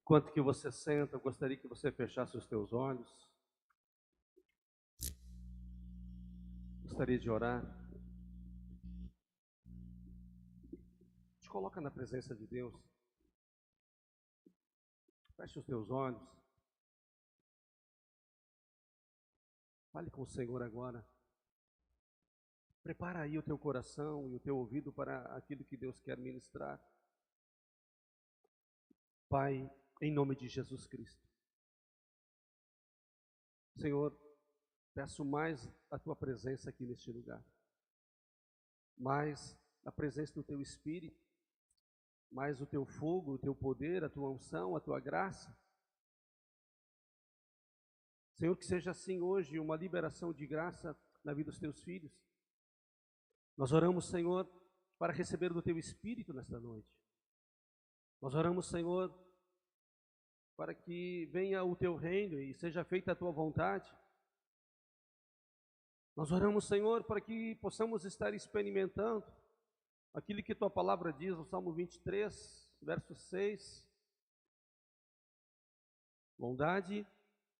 Enquanto que você senta, eu gostaria que você fechasse os teus olhos. Gostaria de orar. Te coloca na presença de Deus. Feche os teus olhos. Fale com o Senhor agora. Prepara aí o teu coração e o teu ouvido para aquilo que Deus quer ministrar. Pai, em nome de Jesus Cristo. Senhor, peço mais a tua presença aqui neste lugar. Mais a presença do teu Espírito. Mais o teu fogo, o teu poder, a tua unção, a tua graça. Senhor, que seja assim hoje uma liberação de graça na vida dos teus filhos. Nós oramos, Senhor, para receber do teu Espírito nesta noite. Nós oramos, Senhor, para que venha o teu reino e seja feita a tua vontade. Nós oramos, Senhor, para que possamos estar experimentando aquilo que tua palavra diz no Salmo 23, verso 6. Bondade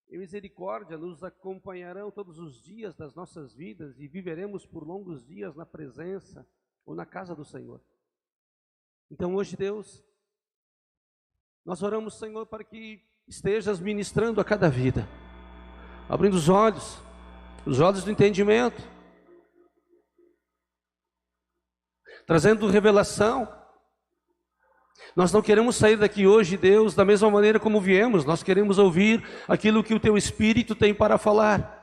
e misericórdia nos acompanharão todos os dias das nossas vidas e viveremos por longos dias na presença ou na casa do Senhor. Então hoje, Deus, nós oramos, Senhor, para que estejas ministrando a cada vida, abrindo os olhos do entendimento, trazendo revelação. Nós não queremos sair daqui hoje, Deus, da mesma maneira como viemos. Nós queremos ouvir aquilo que o teu Espírito tem para falar.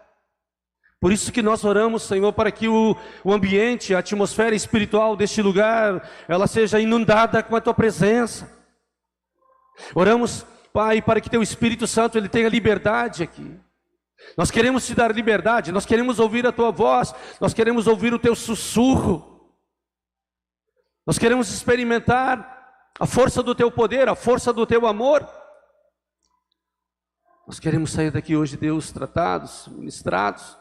Por isso que nós oramos, Senhor, para que o ambiente, a atmosfera espiritual deste lugar, ela seja inundada com a tua presença. Oramos, Pai, para que teu Espírito Santo ele tenha liberdade aqui. Nós queremos te dar liberdade, nós queremos ouvir a tua voz, nós queremos ouvir o teu sussurro. Nós queremos experimentar a força do teu poder, a força do teu amor. Nós queremos sair daqui hoje, Deus, tratados, ministrados.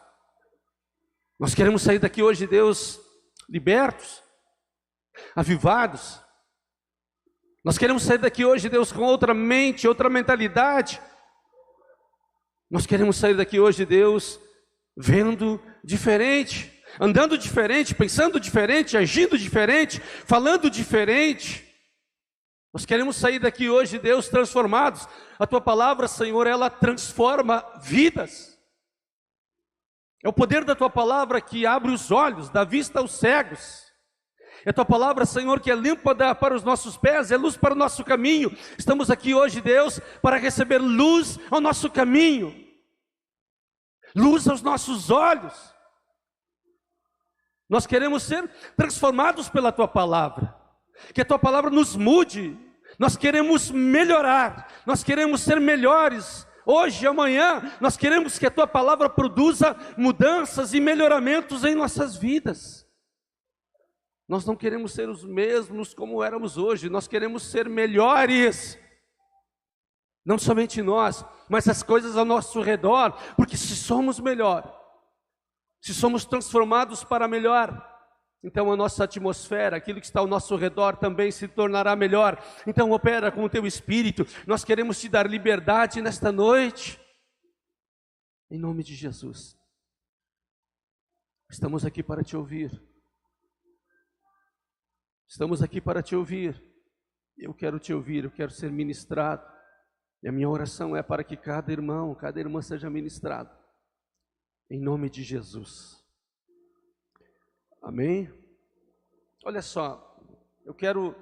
Nós queremos sair daqui hoje, Deus, libertos, avivados. Nós queremos sair daqui hoje, Deus, com outra mente, outra mentalidade. Nós queremos sair daqui hoje, Deus, vendo diferente, andando diferente, pensando diferente, agindo diferente, falando diferente. Nós queremos sair daqui hoje, Deus, transformados. A tua palavra, Senhor, ela transforma vidas. É o poder da tua palavra que abre os olhos, dá vista aos cegos. É a tua palavra, Senhor, que é lâmpada para os nossos pés, é luz para o nosso caminho. Estamos aqui hoje, Deus, para receber luz ao nosso caminho, luz aos nossos olhos. Nós queremos ser transformados pela tua palavra. Que a tua palavra nos mude. Nós queremos melhorar, nós queremos ser melhores. Hoje, amanhã, nós queremos que a tua palavra produza mudanças e melhoramentos em nossas vidas. Nós não queremos ser os mesmos como éramos hoje, nós queremos ser melhores. Não somente nós, mas as coisas ao nosso redor, porque se somos melhor, se somos transformados para melhor, então a nossa atmosfera, aquilo que está ao nosso redor também se tornará melhor. Então opera com o teu Espírito. Nós queremos te dar liberdade nesta noite, em nome de Jesus. Estamos aqui para te ouvir. Estamos aqui para te ouvir. Eu quero te ouvir, eu quero ser ministrado. E a minha oração é para que cada irmão, cada irmã seja ministrado, em nome de Jesus. Amém? Olha só, eu quero...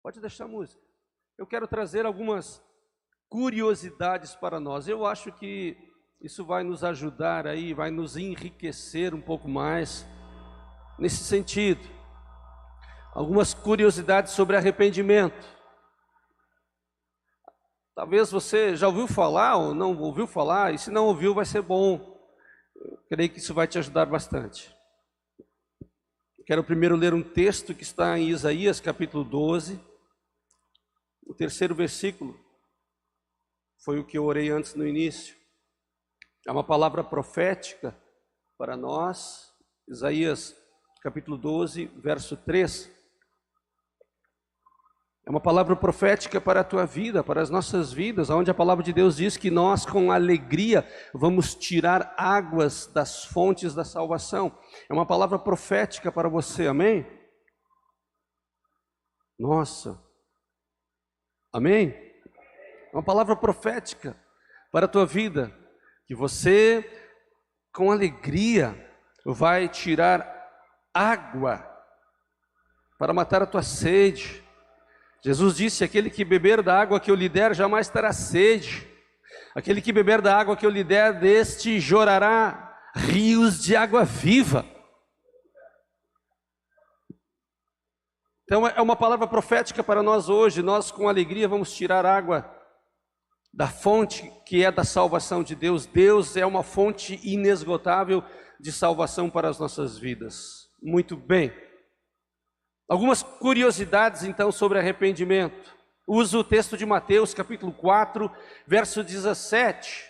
Pode deixar a música. Eu quero trazer algumas curiosidades para nós. Eu acho que isso vai nos ajudar aí, vai nos enriquecer um pouco mais nesse sentido. Algumas curiosidades sobre arrependimento. Talvez você já ouviu falar ou não ouviu falar, e se não ouviu vai ser bom. Eu creio que isso vai te ajudar bastante. Quero primeiro ler um texto que está em Isaías capítulo 12, o 3º versículo, foi o que eu orei antes no início. É uma palavra profética para nós. Isaías capítulo 12, verso 3. É uma palavra profética para a tua vida, para as nossas vidas, onde a palavra de Deus diz que nós com alegria vamos tirar águas das fontes da salvação. É uma palavra profética para você, amém? Nossa, amém? É uma palavra profética para a tua vida, que você com alegria vai tirar água para matar a tua sede. Jesus disse: aquele que beber da água que eu lhe der jamais terá sede. Aquele que beber da água que eu lhe der, deste jorrará rios de água viva. Então é uma palavra profética para nós hoje. Nós com alegria vamos tirar água da fonte que é da salvação de Deus. Deus é uma fonte inesgotável de salvação para as nossas vidas. Muito bem. Algumas curiosidades então sobre arrependimento. Uso o texto de Mateus capítulo 4, verso 17.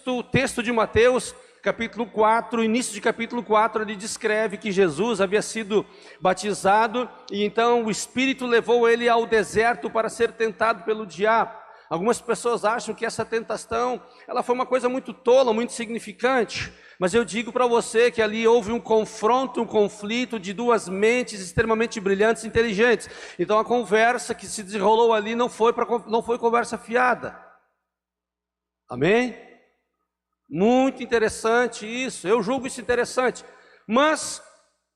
O texto de Mateus capítulo 4, início de capítulo 4, ele descreve que Jesus havia sido batizado e então o Espírito levou ele ao deserto para ser tentado pelo diabo. Algumas pessoas acham que essa tentação, ela foi uma coisa muito tola, muito insignificante, mas eu digo para você que ali houve um confronto, um conflito de duas mentes extremamente brilhantes e inteligentes. Então a conversa que se desenrolou ali não foi conversa fiada. Amém? Muito interessante isso, eu julgo isso interessante. Mas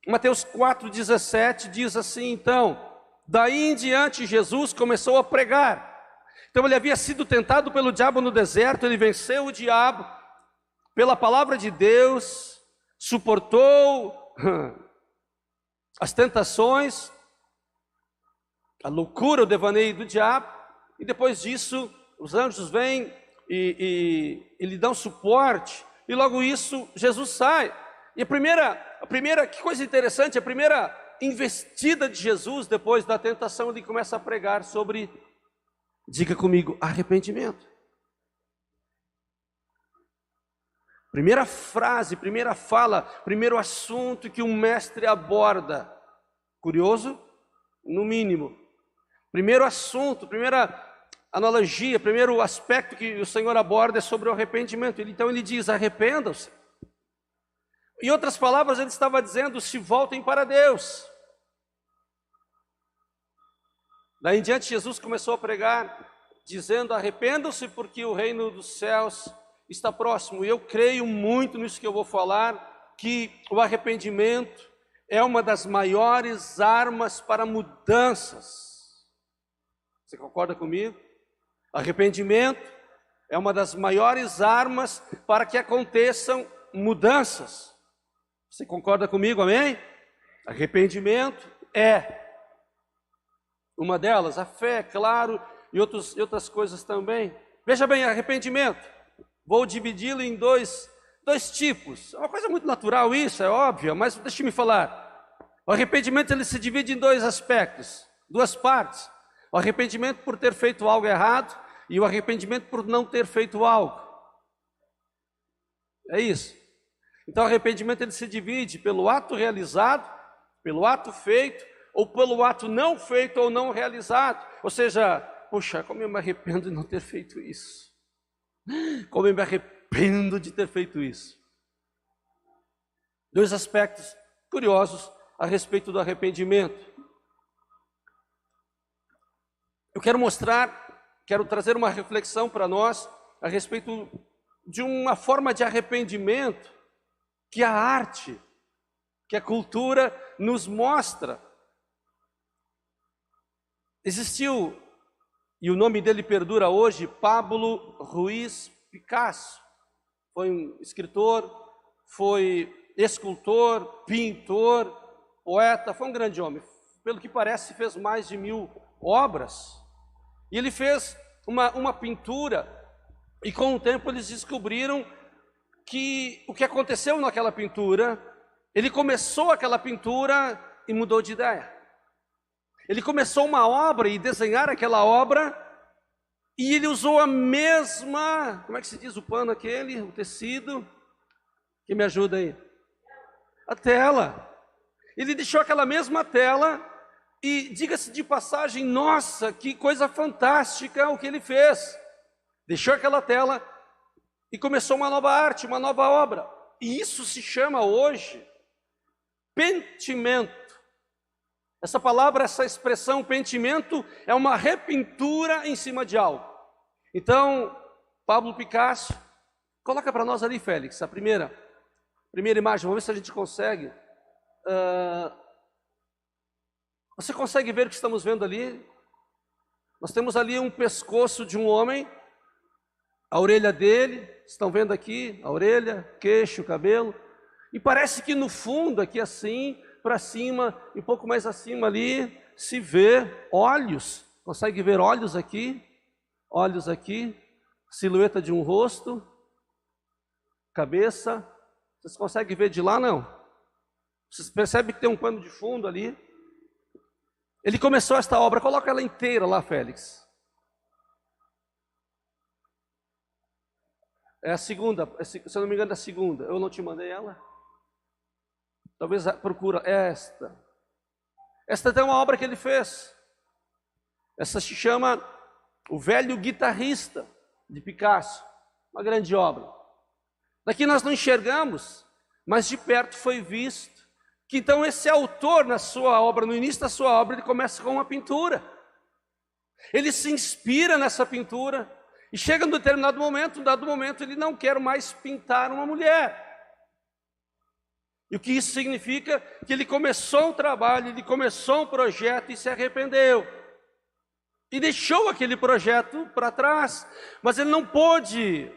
Mateus 4,17 diz assim, então, daí em diante Jesus começou a pregar. Então ele havia sido tentado pelo diabo no deserto, ele venceu o diabo pela palavra de Deus, suportou as tentações, a loucura, o devaneio do diabo, e depois disso os anjos vêm e lhe dão suporte, e logo isso Jesus sai. E a primeira, que coisa interessante, a primeira investida de Jesus depois da tentação, ele começa a pregar sobre, diga comigo, arrependimento. Primeira frase, primeira fala, primeiro assunto que um mestre aborda. Curioso? No mínimo. Primeiro assunto, primeira analogia, primeiro aspecto que o Senhor aborda é sobre o arrependimento. Então ele diz, arrependam-se. Em outras palavras, ele estava dizendo, se voltem para Deus. Daí em diante, Jesus começou a pregar, dizendo, arrependam-se porque o reino dos céus está próximo. E eu creio muito nisso que eu vou falar, que o arrependimento é uma das maiores armas para mudanças. Você concorda comigo? Arrependimento é uma das maiores armas para que aconteçam mudanças. Você concorda comigo, amém? Arrependimento é uma delas, a fé, claro, e outras coisas também. Veja bem, arrependimento, vou dividi-lo em dois tipos. É uma coisa muito natural isso, é óbvio, mas deixe-me falar. O arrependimento ele se divide em dois aspectos, duas partes. O arrependimento por ter feito algo errado e o arrependimento por não ter feito algo. É isso. Então o arrependimento ele se divide pelo ato realizado, pelo ato feito, ou pelo ato não feito ou não realizado. Ou seja, puxa, como eu me arrependo de não ter feito isso. Como eu me arrependo de ter feito isso. Dois aspectos curiosos a respeito do arrependimento. Eu quero trazer uma reflexão para nós a respeito de uma forma de arrependimento que a arte, que a cultura nos mostra. Existiu, e o nome dele perdura hoje, Pablo Ruiz Picasso. Foi um escritor, foi escultor, pintor, poeta, foi um grande homem. Pelo que parece, fez mais de 1000 obras. E ele fez uma pintura, e com o tempo eles descobriram que o que aconteceu naquela pintura, ele começou aquela pintura e mudou de ideia. Ele começou uma obra e desenhar aquela obra, e ele usou a mesma, como é que se diz o pano aquele, o tecido, que me ajuda aí? A tela. Ele deixou aquela mesma tela, E diga-se de passagem, nossa, que coisa fantástica o que ele fez. Deixou aquela tela e começou uma nova arte, uma nova obra. E isso se chama hoje pentimento. Essa palavra, essa expressão pentimento é uma repintura em cima de algo. Então, Pablo Picasso, coloca para nós ali, Félix, a primeira imagem, vamos ver se a gente consegue. Você consegue ver o que estamos vendo ali? Nós temos ali um pescoço de um homem, a orelha dele, estão vendo aqui, a orelha, queixo, cabelo, e parece que no fundo, aqui assim, para cima, e um pouco mais acima ali, se vê olhos, consegue ver olhos aqui, silhueta de um rosto, cabeça, vocês conseguem ver de lá, não? Vocês percebem que tem um pano de fundo ali? Ele começou esta obra, coloca ela inteira lá, Félix. É a segunda, se eu não me engano é a segunda, eu não te mandei ela? Talvez procura esta. Esta é uma obra que ele fez. Essa se chama O Velho Guitarrista, de Picasso. Uma grande obra. Daqui nós não enxergamos, mas de perto foi visto que então esse autor na sua obra, no início da sua obra, ele começa com uma pintura. Ele se inspira nessa pintura e chega num determinado momento, ele não quer mais pintar uma mulher. E o que isso significa? Que ele começou um trabalho, ele começou um projeto e se arrependeu. E deixou aquele projeto para trás, mas ele não pôde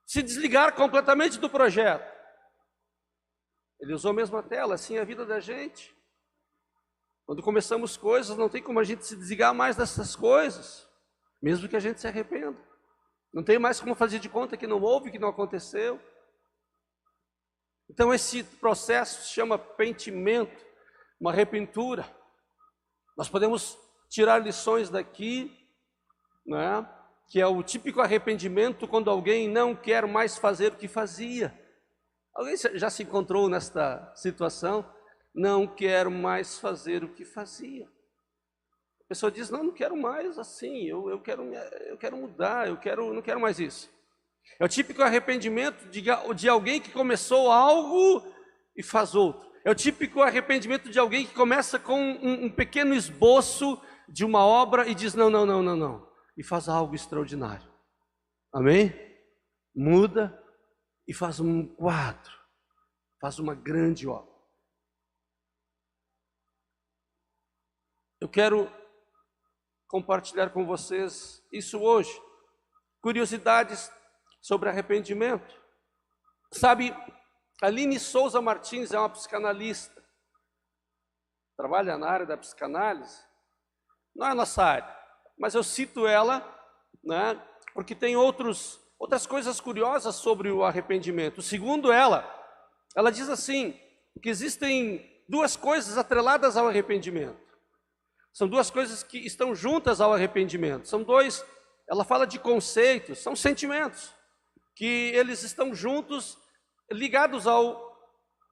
se desligar completamente do projeto. Ele usou a mesma tela, assim é a vida da gente. Quando começamos coisas, não tem como a gente se desligar mais dessas coisas, mesmo que a gente se arrependa. Não tem mais como fazer de conta que não houve, que não aconteceu. Então esse processo se chama pentimento, uma repintura. Nós podemos tirar lições daqui, né? Que é o típico arrependimento quando alguém não quer mais fazer o que fazia. Alguém já se encontrou nesta situação? Não quero mais fazer o que fazia. A pessoa diz, não quero mais assim, eu quero mudar, não quero mais isso. É o típico arrependimento de alguém que começou algo e faz outro. É o típico arrependimento de alguém que começa com um pequeno esboço de uma obra e diz, não, e faz algo extraordinário. Amém? Muda e faz um quadro, faz uma grande obra. Eu quero compartilhar com vocês isso hoje, curiosidades sobre arrependimento. Sabe, Aline Souza Martins é uma psicanalista, trabalha na área da psicanálise, não é a nossa área, mas eu cito ela, né, porque tem outras coisas curiosas sobre o arrependimento. Segundo ela diz assim, que existem duas coisas atreladas ao arrependimento. São duas coisas que estão juntas ao arrependimento. Ela fala de conceitos, são sentimentos, que eles estão juntos, ligados ao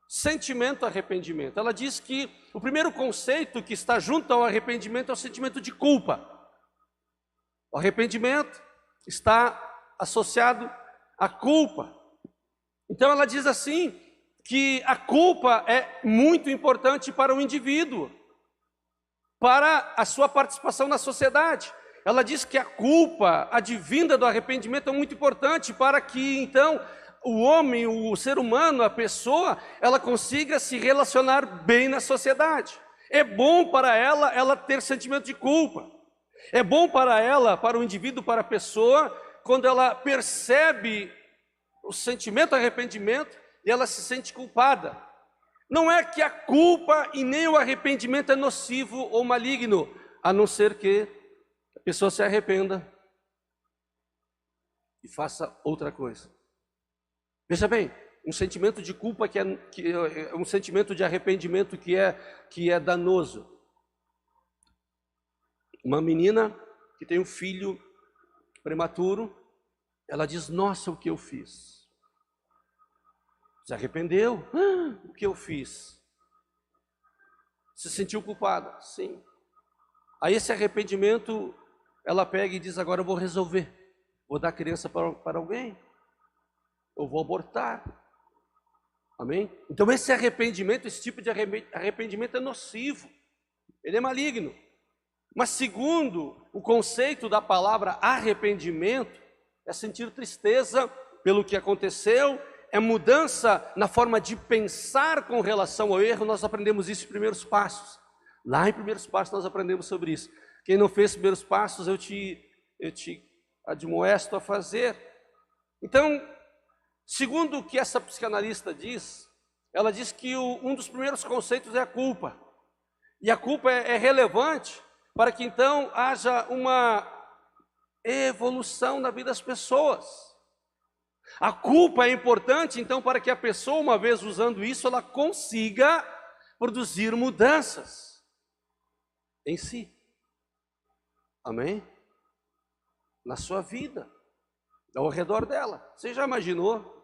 sentimento arrependimento. Ela diz que o primeiro conceito que está junto ao arrependimento é o sentimento de culpa. O arrependimento está associado à culpa. Então ela diz assim, que a culpa é muito importante para o indivíduo, para a sua participação na sociedade. Ela diz que a culpa advinda do arrependimento é muito importante para que então o homem, o ser humano, a pessoa, ela consiga se relacionar bem na sociedade. É bom para ela ter sentimento de culpa. É bom para ela, para o indivíduo, para a pessoa, quando ela percebe o sentimento de arrependimento e ela se sente culpada. Não é que a culpa e nem o arrependimento é nocivo ou maligno, a não ser que a pessoa se arrependa e faça outra coisa. Veja bem, um sentimento de culpa que é um sentimento de arrependimento que é danoso. Uma menina que tem um filho prematuro, ela diz, nossa, o que eu fiz? Se arrependeu? O que eu fiz? Se sentiu culpada? Sim. Aí esse arrependimento, ela pega e diz, agora eu vou resolver. Vou dar a criança para alguém. Eu vou abortar. Amém? Então esse arrependimento, esse tipo de arrependimento é nocivo. Ele é maligno. Mas segundo o conceito da palavra arrependimento, é sentir tristeza pelo que aconteceu, é mudança na forma de pensar com relação ao erro. Nós aprendemos isso em Primeiros Passos. Lá em Primeiros Passos nós aprendemos sobre isso. Quem não fez Primeiros Passos, eu te admoesto a fazer. Então, segundo o que essa psicanalista diz, ela diz que um dos primeiros conceitos é a culpa. E a culpa é relevante para que então haja uma evolução na vida das pessoas. A culpa é importante então para que a pessoa, uma vez usando isso, ela consiga produzir mudanças em si. Amém? Na sua vida, ao redor dela. Você já imaginou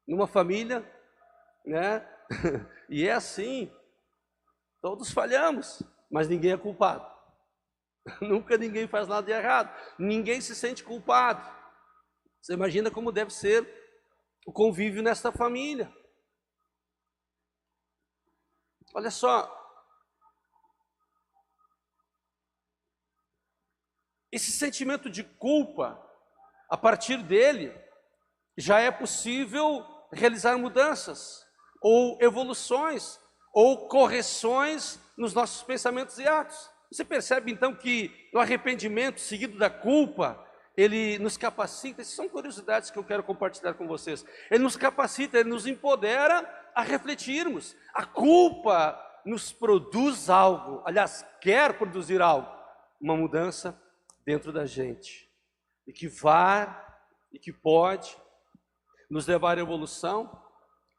numa família, né? E é assim, todos falhamos, mas ninguém é culpado. Nunca ninguém faz nada de errado, ninguém se sente culpado. Você imagina como deve ser o convívio nesta família. Olha só, esse sentimento de culpa, a partir dele, já é possível realizar mudanças, ou evoluções, ou correções nos nossos pensamentos e atos. Você percebe então que o arrependimento seguido da culpa, ele nos capacita. Essas são curiosidades que eu quero compartilhar com vocês. Ele nos capacita, ele nos empodera a refletirmos. A culpa nos produz algo, aliás, quer produzir algo, uma mudança dentro da gente, e que vai e que pode nos levar à evolução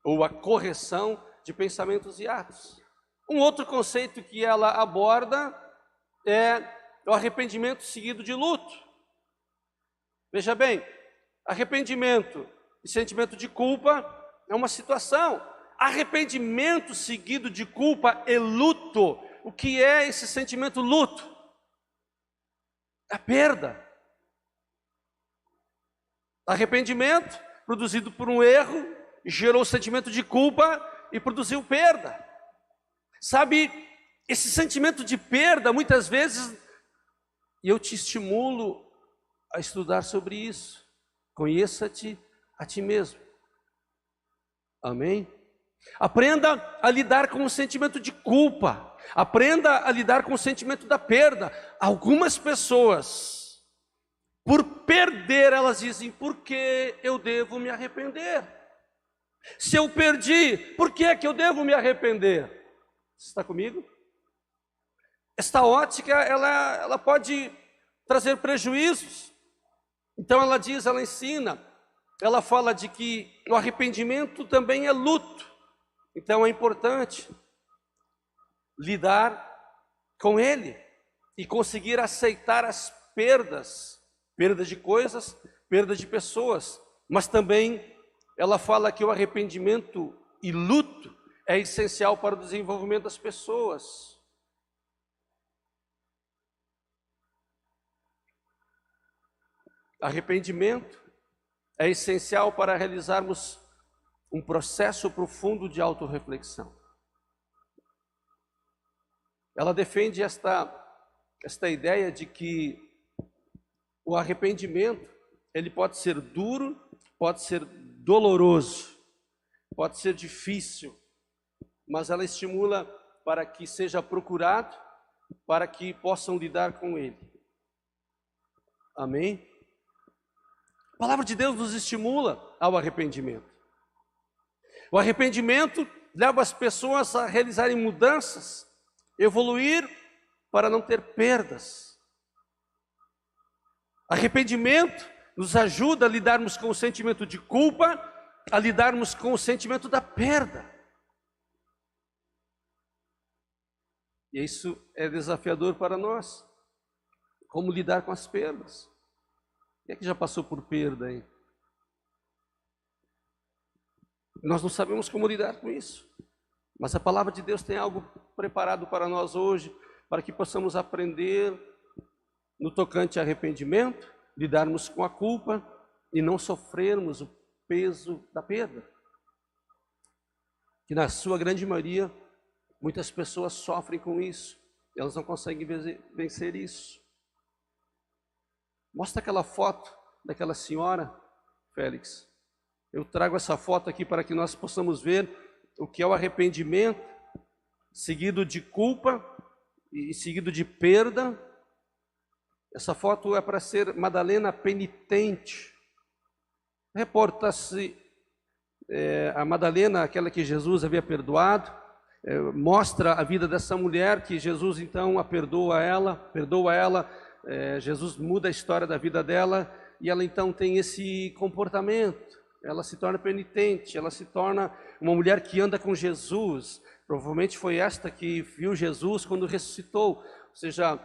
ou à correção de pensamentos e atos. Um outro conceito que ela aborda é o arrependimento seguido de luto. Veja bem, arrependimento e sentimento de culpa é uma situação. Arrependimento seguido de culpa e luto. O que é esse sentimento luto? A perda. Arrependimento produzido por um erro gerou sentimento de culpa e produziu perda. Sabe, esse sentimento de perda, muitas vezes, e eu te estimulo a estudar sobre isso. Conheça-te a ti mesmo. Amém? Aprenda a lidar com o sentimento de culpa. Aprenda a lidar com o sentimento da perda. Algumas pessoas, por perder, elas dizem, por que eu devo me arrepender? Se eu perdi, por que é que eu devo me arrepender? Você está comigo? Esta ótica, ela pode trazer prejuízos. Então ela diz, ela ensina, ela fala de que o arrependimento também é luto. Então é importante lidar com ele e conseguir aceitar as perdas, perda de coisas, perda de pessoas. Mas também ela fala que o arrependimento e luto é essencial para o desenvolvimento das pessoas. Arrependimento é essencial para realizarmos um processo profundo de autorreflexão. Ela defende esta ideia de que o arrependimento, ele pode ser duro, pode ser doloroso, pode ser difícil, mas ela estimula para que seja procurado, para que possam lidar com ele. Amém? A palavra de Deus nos estimula ao arrependimento. O arrependimento leva as pessoas a realizarem mudanças, evoluir para não ter perdas. Arrependimento nos ajuda a lidarmos com o sentimento de culpa, a lidarmos com o sentimento da perda. E isso é desafiador para nós. Como lidar com as perdas? Quem é que já passou por perda aí? Nós não sabemos como lidar com isso. Mas a palavra de Deus tem algo preparado para nós hoje, para que possamos aprender no tocante a arrependimento, lidarmos com a culpa e não sofrermos o peso da perda. Que na sua grande maioria, muitas pessoas sofrem com isso, elas não conseguem vencer isso. Mostra aquela foto daquela senhora, Félix. Eu trago essa foto aqui para que nós possamos ver o que é o arrependimento, seguido de culpa e seguido de perda. Essa foto é para ser Madalena penitente. Reporta-se a Madalena, aquela que Jesus havia perdoado, mostra a vida dessa mulher, que Jesus então a perdoa ela, Jesus muda a história da vida dela, e ela então tem esse comportamento, ela se torna penitente, ela se torna uma mulher que anda com Jesus. Provavelmente foi esta que viu Jesus quando ressuscitou, ou seja,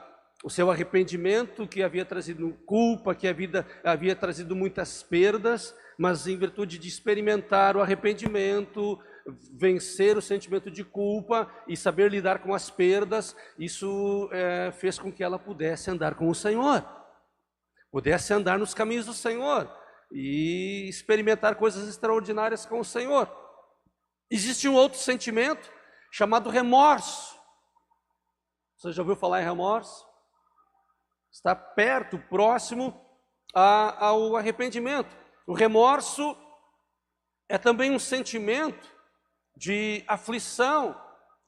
o seu arrependimento que havia trazido culpa, que havia trazido muitas perdas, mas em virtude de experimentar o arrependimento, vencer o sentimento de culpa e saber lidar com as perdas, isso fez com que ela pudesse andar com o Senhor, pudesse andar nos caminhos do Senhor e experimentar coisas extraordinárias com o Senhor. Existe um outro sentimento chamado remorso. Você já ouviu falar em remorso? Está perto, próximo ao arrependimento. O remorso é também um sentimento de aflição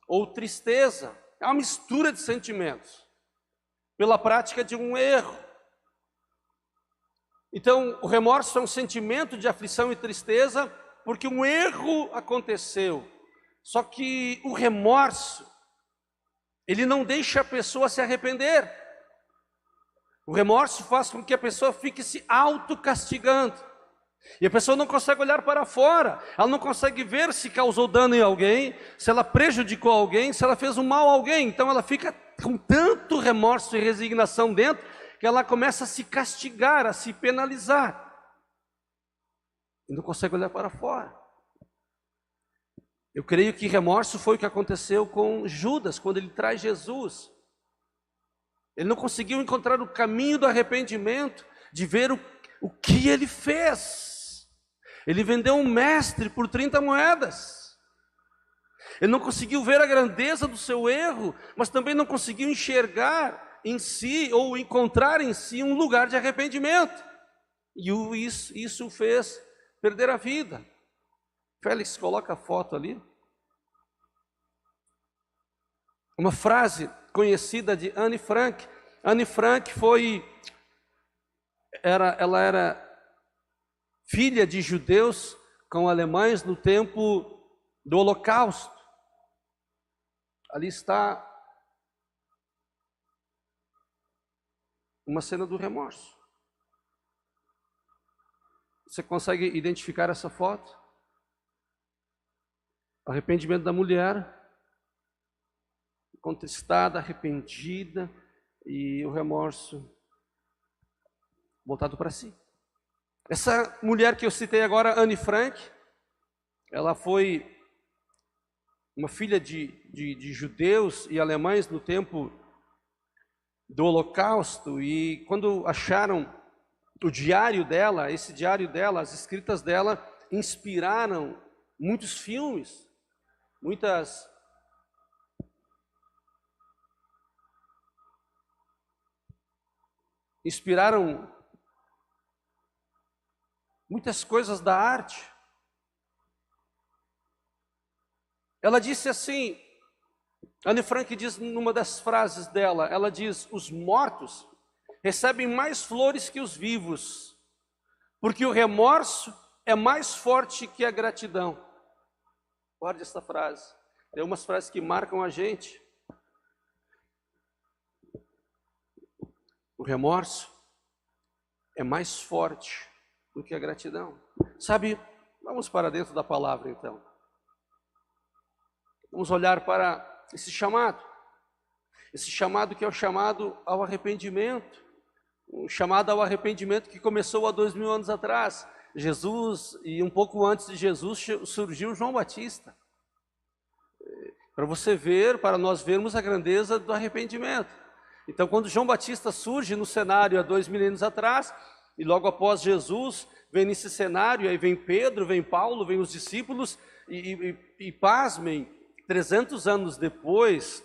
ou tristeza. É uma mistura de sentimentos pela prática de um erro. Então, o remorso é um sentimento de aflição e tristeza porque um erro aconteceu. Só que o remorso, ele não deixa a pessoa se arrepender. O remorso faz com que a pessoa fique se autocastigando. E a pessoa não consegue olhar para fora, ela não consegue ver se causou dano em alguém, se ela prejudicou alguém, se ela fez um mal a alguém. Então ela fica com tanto remorso e resignação dentro, que ela começa a se castigar, a se penalizar. E não consegue olhar para fora. Eu creio que remorso foi o que aconteceu com Judas, quando ele traz Jesus. Ele não conseguiu encontrar o caminho do arrependimento, de ver o que ele fez. Ele vendeu um mestre por 30 moedas. Ele não conseguiu ver a grandeza do seu erro, mas também não conseguiu enxergar em si, ou encontrar em si, um lugar de arrependimento. E isso o fez perder a vida. Félix, coloca a foto ali. Uma frase conhecida de Anne Frank. Anne Frank ela era filha de judeus com alemães no tempo do Holocausto. Ali está uma cena do remorso. Você consegue identificar essa foto? Arrependimento da mulher, contristada, arrependida, e o remorso voltado para si. Essa mulher que eu citei agora, Anne Frank, ela foi uma filha de judeus e alemães no tempo do Holocausto, e quando acharam o diário dela, esse diário dela, as escritas dela, inspiraram muitos filmes, inspiraram muitas coisas da arte. Ela disse assim, Anne Frank diz numa das frases dela, ela diz: os mortos recebem mais flores que os vivos, porque o remorso é mais forte que a gratidão. Guarde essa frase, tem umas frases que marcam a gente. O remorso é mais forte do que a gratidão. Sabe, vamos para dentro da palavra então. Vamos olhar para esse chamado que é o chamado ao arrependimento, um chamado ao arrependimento que começou há 2000 anos atrás. Jesus, e um pouco antes de Jesus, surgiu João Batista. Para você ver, para nós vermos a grandeza do arrependimento. Então, quando João Batista surge no cenário há 2000 anos atrás, e logo após Jesus vem nesse cenário, aí vem Pedro, vem Paulo, vem os discípulos, e pasmem, 300 anos depois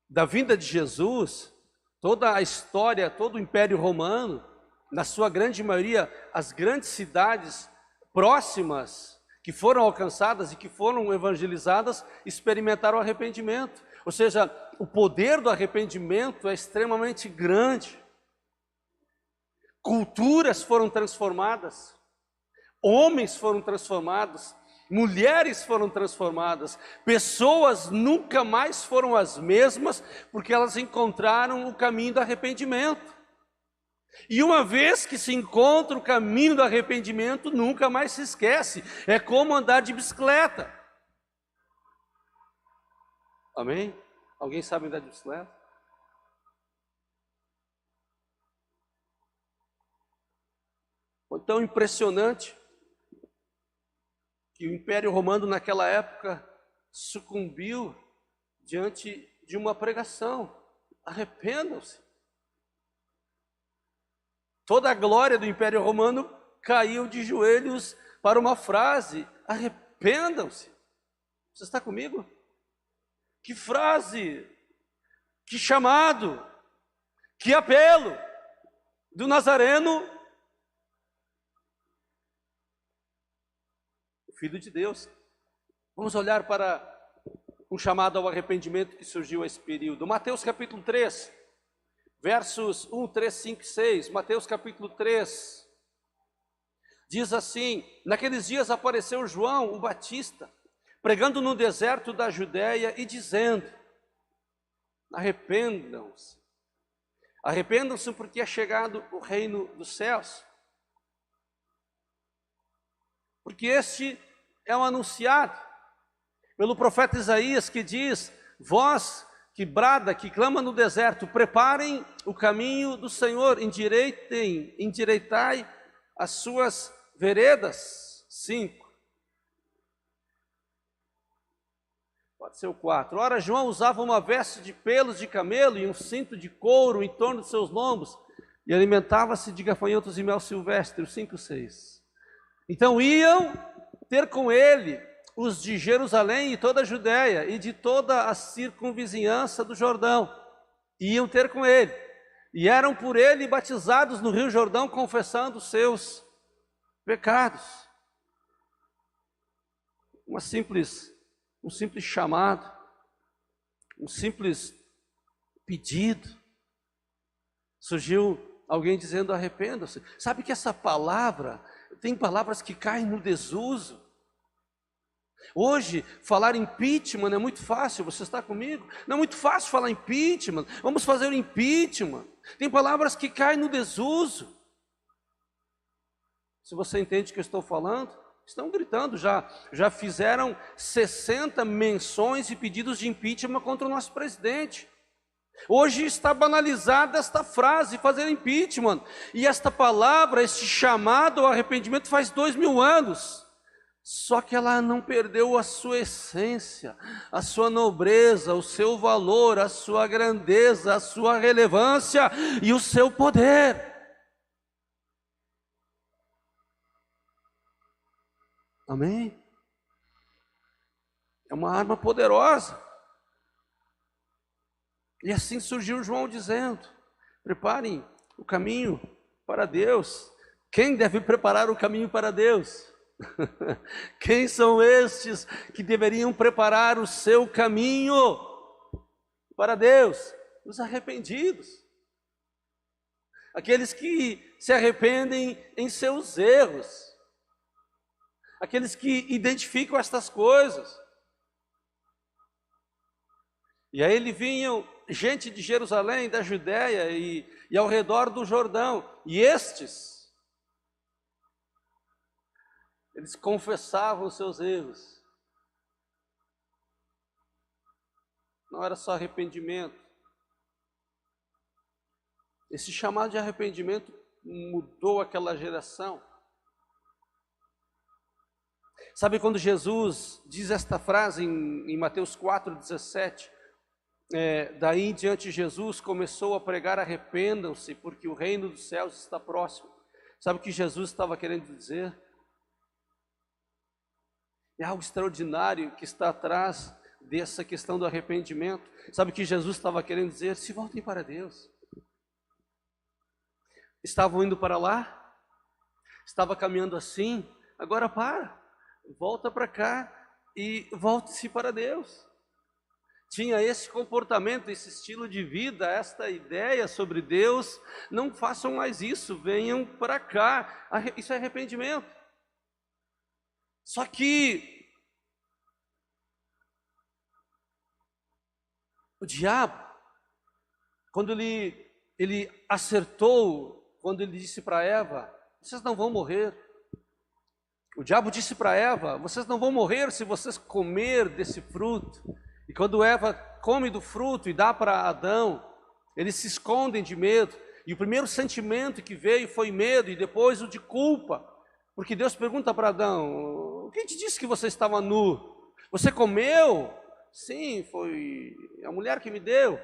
da vinda de Jesus, toda a história, todo o Império Romano, na sua grande maioria, as grandes cidades próximas que foram alcançadas e que foram evangelizadas, experimentaram o arrependimento. Ou seja, o poder do arrependimento é extremamente grande. Culturas foram transformadas, homens foram transformados, mulheres foram transformadas, pessoas nunca mais foram as mesmas, porque elas encontraram o caminho do arrependimento. E uma vez que se encontra o caminho do arrependimento, nunca mais se esquece. É como andar de bicicleta. Amém? Alguém sabe andar de bicicleta? Foi tão impressionante que o Império Romano naquela época sucumbiu diante de uma pregação: arrependam-se. Toda a glória do Império Romano caiu de joelhos para uma frase: arrependam-se. Você está comigo? Que frase, que chamado, que apelo do Nazareno, o Filho de Deus. Vamos olhar para um chamado ao arrependimento que surgiu a esse período. Mateus capítulo 3, versos 1, 3, 5 e 6. Mateus capítulo 3, diz assim: naqueles dias apareceu João, o Batista, pregando no deserto da Judéia e dizendo: arrependam-se, arrependam-se, porque é chegado o reino dos céus. Porque este é o anunciado pelo profeta Isaías, que diz: voz que brada, que clama no deserto, preparem o caminho do Senhor, endireitai as suas veredas. 5. Pode ser o 4. Ora, João usava uma veste de pelos de camelo e um cinto de couro em torno de seus lombos, e alimentava-se de gafanhotos e mel silvestre. 5, 6. Então iam ter com ele os de Jerusalém e toda a Judéia, e de toda a circunvizinhança do Jordão, iam ter com ele, e eram por ele batizados no rio Jordão, confessando os seus pecados. Um simples chamado, um simples pedido. Surgiu alguém dizendo: arrependa-se. Sabe que essa palavra, tem palavras que caem no desuso. Hoje, falar impeachment é muito fácil. Você está comigo? Não é muito fácil falar impeachment. Vamos fazer o impeachment. Tem palavras que caem no desuso. Se você entende o que eu estou falando, estão gritando, já fizeram 60 menções e pedidos de impeachment contra o nosso presidente. Hoje está banalizada esta frase, fazer impeachment. E esta palavra, este chamado ao arrependimento faz 2000 anos. Só que ela não perdeu a sua essência, a sua nobreza, o seu valor, a sua grandeza, a sua relevância e o seu poder. Amém? É uma arma poderosa. E assim surgiu João dizendo: preparem o caminho para Deus. Quem deve preparar o caminho para Deus? Quem são estes que deveriam preparar o seu caminho para Deus? Os arrependidos. Aqueles que se arrependem em seus erros. Aqueles que identificam estas coisas. E aí vinham gente de Jerusalém, da Judéia e ao redor do Jordão. E eles confessavam os seus erros. Não era só arrependimento. Esse chamado de arrependimento mudou aquela geração. Sabe quando Jesus diz esta frase em Mateus 4,17, daí em diante Jesus começou a pregar: arrependam-se, porque o reino dos céus está próximo. Sabe o que Jesus estava querendo dizer? É algo extraordinário que está atrás dessa questão do arrependimento. Sabe o que Jesus estava querendo dizer? Se voltem para Deus. Estavam indo para lá, estava caminhando assim, agora volta para cá e volte-se para Deus. Tinha esse comportamento, esse estilo de vida, esta ideia sobre Deus: não façam mais isso, venham para cá. Isso é arrependimento. Só que o diabo, quando ele acertou, quando ele disse para Eva: vocês não vão morrer. O diabo disse para Eva: vocês não vão morrer se vocês comer desse fruto. E quando Eva come do fruto e dá para Adão, eles se escondem de medo. E o primeiro sentimento que veio foi medo, e depois o de culpa. Porque Deus pergunta para Adão: quem te disse que você estava nu? Você comeu? Sim, foi a mulher que me deu.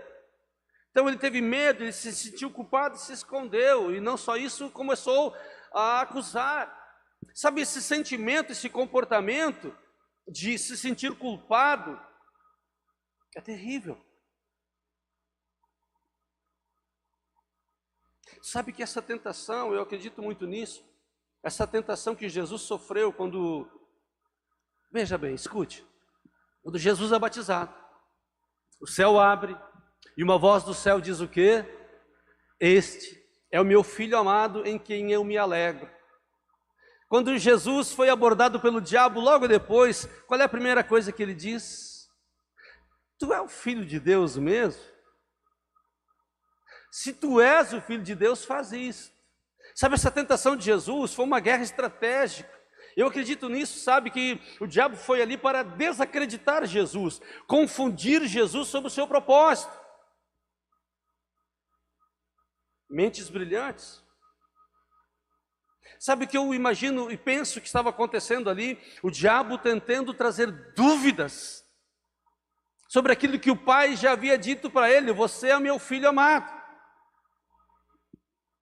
Então ele teve medo, ele se sentiu culpado e se escondeu. E não só isso, começou a acusar. Sabe, esse sentimento, esse comportamento de se sentir culpado é terrível. Sabe que essa tentação, eu acredito muito nisso, essa tentação que Jesus sofreu quando, veja bem, escute, quando Jesus é batizado, o céu abre e uma voz do céu diz o quê? Este é o meu filho amado em quem eu me alegro. Quando Jesus foi abordado pelo diabo logo depois, qual é a primeira coisa que ele diz? Tu é o filho de Deus mesmo? Se tu és o filho de Deus, faz isso. Sabe, essa tentação de Jesus foi uma guerra estratégica. Eu acredito nisso, sabe, que o diabo foi ali para desacreditar Jesus, confundir Jesus sobre o seu propósito. Mentes brilhantes. Sabe o que eu imagino e penso que estava acontecendo ali? O diabo tentando trazer dúvidas sobre aquilo que o pai já havia dito para ele: você é meu filho amado.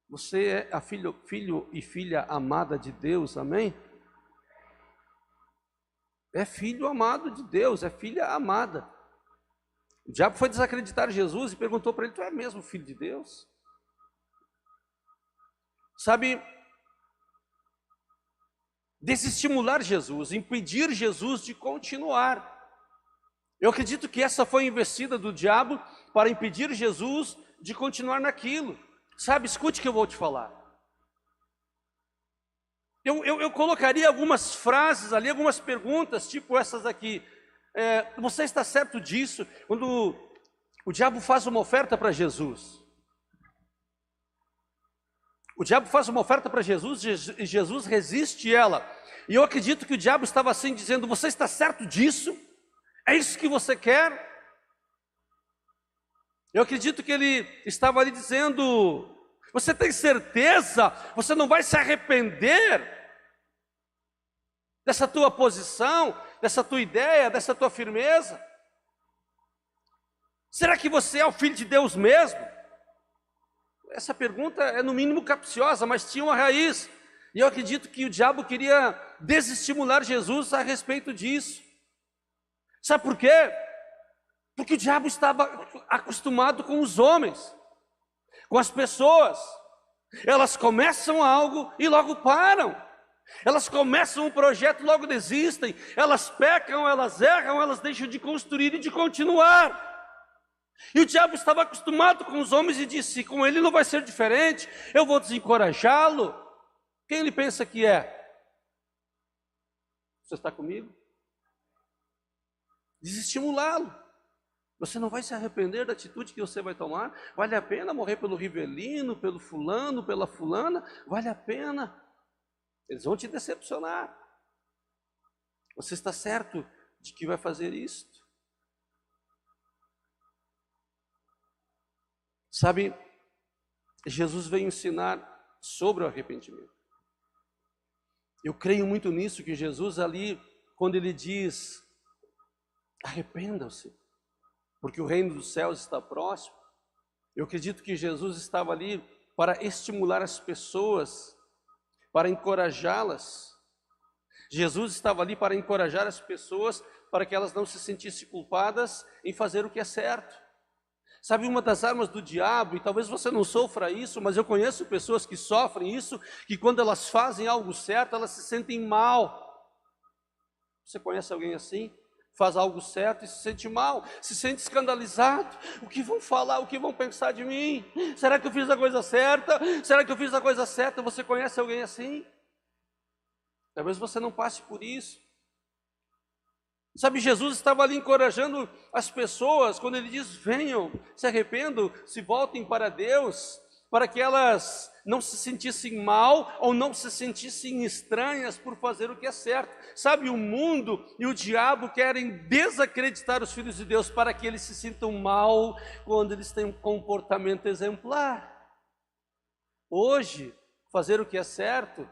Você é filho e filha amada de Deus, amém? É filho amado de Deus, é filha amada. O diabo foi desacreditar Jesus e perguntou para ele: tu é mesmo filho de Deus? Sabe, desestimular Jesus, impedir Jesus de continuar. Eu acredito que essa foi a investida do diabo para impedir Jesus de continuar naquilo. Sabe, escute o que eu vou te falar. Eu colocaria algumas frases ali, algumas perguntas, tipo essas aqui. Você está certo disso? Quando o diabo faz uma oferta para Jesus. O diabo faz uma oferta para Jesus e Jesus resiste ela. E eu acredito que o diabo estava assim dizendo: você está certo disso? É isso que você quer? Eu acredito que ele estava ali dizendo: você tem certeza? Você não vai se arrepender dessa tua posição, dessa tua ideia, dessa tua firmeza? Será que você é o filho de Deus mesmo? Essa pergunta é no mínimo capciosa, mas tinha uma raiz. E eu acredito que o diabo queria desestimular Jesus a respeito disso. Sabe por quê? Porque o diabo estava acostumado com os homens, com as pessoas. Elas começam algo e logo param. Elas começam um projeto e logo desistem. Elas pecam, elas erram, elas deixam de construir e de continuar. E o diabo estava acostumado com os homens e disse: com ele não vai ser diferente, eu vou desencorajá-lo. Quem ele pensa que é? Você está comigo? Desestimulá-lo. Você não vai se arrepender da atitude que você vai tomar? Vale a pena morrer pelo Rivelino, pelo fulano, pela fulana? Vale a pena. Eles vão te decepcionar. Você está certo de que vai fazer isso? Sabe, Jesus veio ensinar sobre o arrependimento. Eu creio muito nisso, que Jesus ali, quando ele diz, arrependam-se, porque o reino dos céus está próximo. Eu acredito que Jesus estava ali para estimular as pessoas, para encorajá-las. Jesus estava ali para encorajar as pessoas, para que elas não se sentissem culpadas em fazer o que é certo. Sabe, uma das armas do diabo, e talvez você não sofra isso, mas eu conheço pessoas que sofrem isso, que quando elas fazem algo certo, elas se sentem mal. Você conhece alguém assim? Faz algo certo e se sente mal, se sente escandalizado. O que vão falar, o que vão pensar de mim? Será que eu fiz a coisa certa? Será que eu fiz a coisa certa? Você conhece alguém assim? Talvez você não passe por isso. Sabe, Jesus estava ali encorajando as pessoas, quando ele diz, venham, se arrependam, se voltem para Deus, para que elas não se sentissem mal, ou não se sentissem estranhas por fazer o que é certo. Sabe, o mundo e o diabo querem desacreditar os filhos de Deus, para que eles se sintam mal, quando eles têm um comportamento exemplar. Hoje, fazer o que é certo,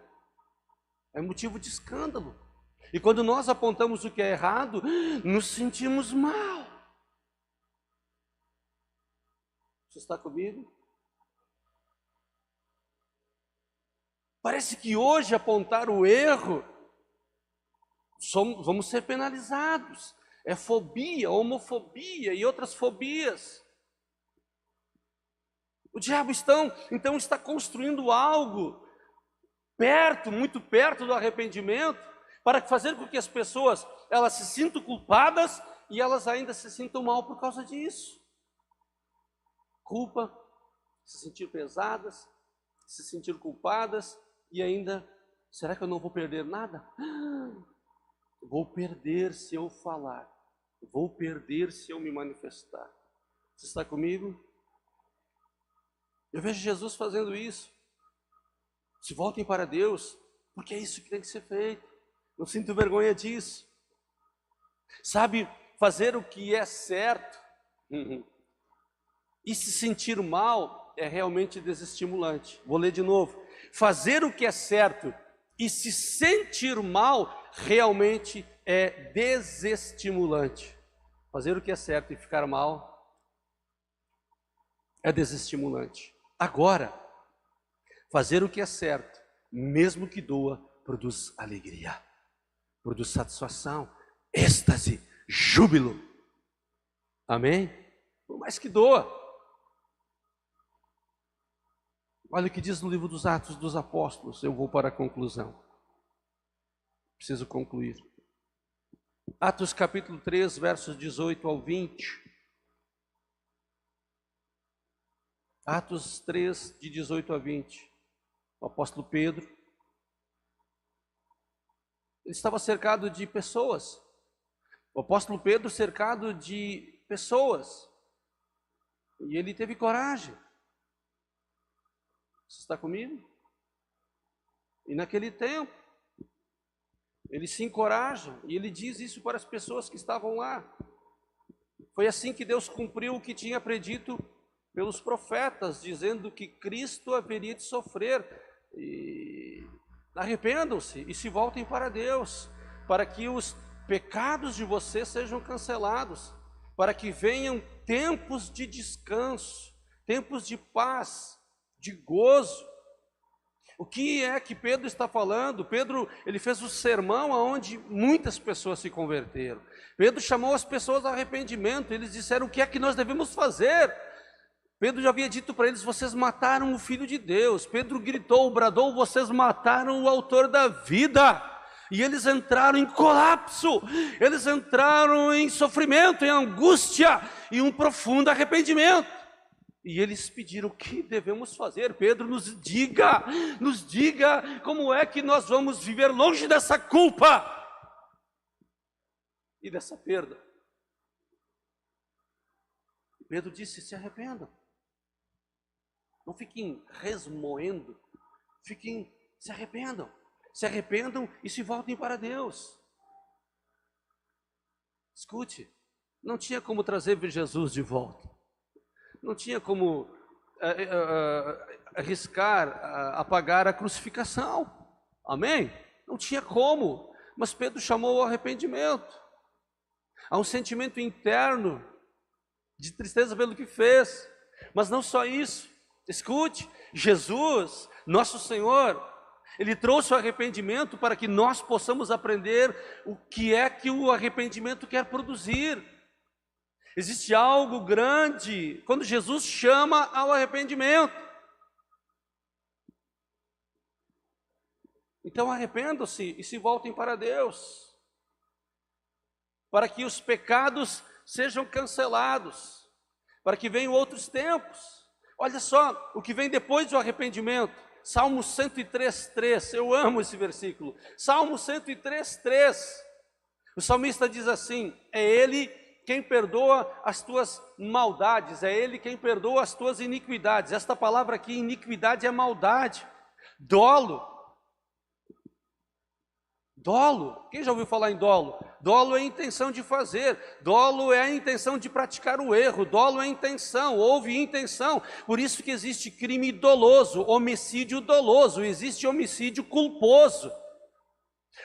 é motivo de escândalo. E quando nós apontamos o que é errado, nos sentimos mal. Você está comigo? Parece que hoje apontar o erro, vamos ser penalizados. É fobia, homofobia e outras fobias. O diabo então está construindo algo muito perto do arrependimento, para fazer com que as pessoas, elas se sintam culpadas e elas ainda se sintam mal por causa disso. Culpa, se sentir pesadas, se sentir culpadas e ainda, será que eu não vou perder nada? Vou perder se eu falar, vou perder se eu me manifestar. Você está comigo? Eu vejo Jesus fazendo isso. Se voltem para Deus, porque é isso que tem que ser feito. Não sinto vergonha disso. Sabe, fazer o que é certo e se sentir mal é realmente desestimulante. Vou ler de novo. Fazer o que é certo e se sentir mal realmente é desestimulante. Fazer o que é certo e ficar mal é desestimulante. Agora, fazer o que é certo, mesmo que doa, produz alegria. Produz satisfação, êxtase, júbilo. Amém? Por mais que doa. Olha o que diz no livro dos Atos dos Apóstolos. Eu vou para a conclusão. Preciso concluir. Atos capítulo 3, versos 18 ao 20. Atos 3, de 18 a 20. O apóstolo Pedro, ele estava cercado de pessoas. O apóstolo Pedro cercado de pessoas. E ele teve coragem. Você está comigo? E naquele tempo, ele se encoraja e ele diz isso para as pessoas que estavam lá. Foi assim que Deus cumpriu o que tinha predito pelos profetas, dizendo que Cristo haveria de sofrer. E arrependam-se e se voltem para Deus, para que os pecados de vocês sejam cancelados, para que venham tempos de descanso, tempos de paz, de gozo. O que é que Pedro está falando? Pedro, ele fez um sermão onde muitas pessoas se converteram. Pedro chamou as pessoas ao arrependimento. Eles disseram, o que é que nós devemos fazer? Pedro já havia dito para eles, vocês mataram o Filho de Deus. Pedro gritou, bradou, vocês mataram o autor da vida. E eles entraram em colapso, eles entraram em sofrimento, em angústia e um profundo arrependimento. E eles pediram, o que devemos fazer? Pedro, nos diga como é que nós vamos viver longe dessa culpa e dessa perda. Pedro disse, se arrependam. Não fiquem resmoendo, se arrependam e se voltem para Deus. Escute, não tinha como trazer Jesus de volta, não tinha como arriscar apagar a crucificação, amém? Não tinha como, mas Pedro chamou ao arrependimento. Há um sentimento interno de tristeza pelo que fez, mas não só isso. Escute, Jesus, nosso Senhor, Ele trouxe o arrependimento para que nós possamos aprender o que é que o arrependimento quer produzir. Existe algo grande quando Jesus chama ao arrependimento. Então arrependam-se e se voltem para Deus, para que os pecados sejam cancelados, para que venham outros tempos. Olha só o que vem depois do arrependimento. Salmo 103:3, eu amo esse versículo. Salmo 103:3, o salmista diz assim: é Ele quem perdoa as tuas maldades, é Ele quem perdoa as tuas iniquidades. Esta palavra aqui, iniquidade, é maldade, dolo. Dolo, quem já ouviu falar em dolo? Dolo é a intenção de fazer, dolo é a intenção de praticar o erro, dolo é a intenção, houve intenção. Por isso que existe crime doloso, homicídio doloso, existe homicídio culposo.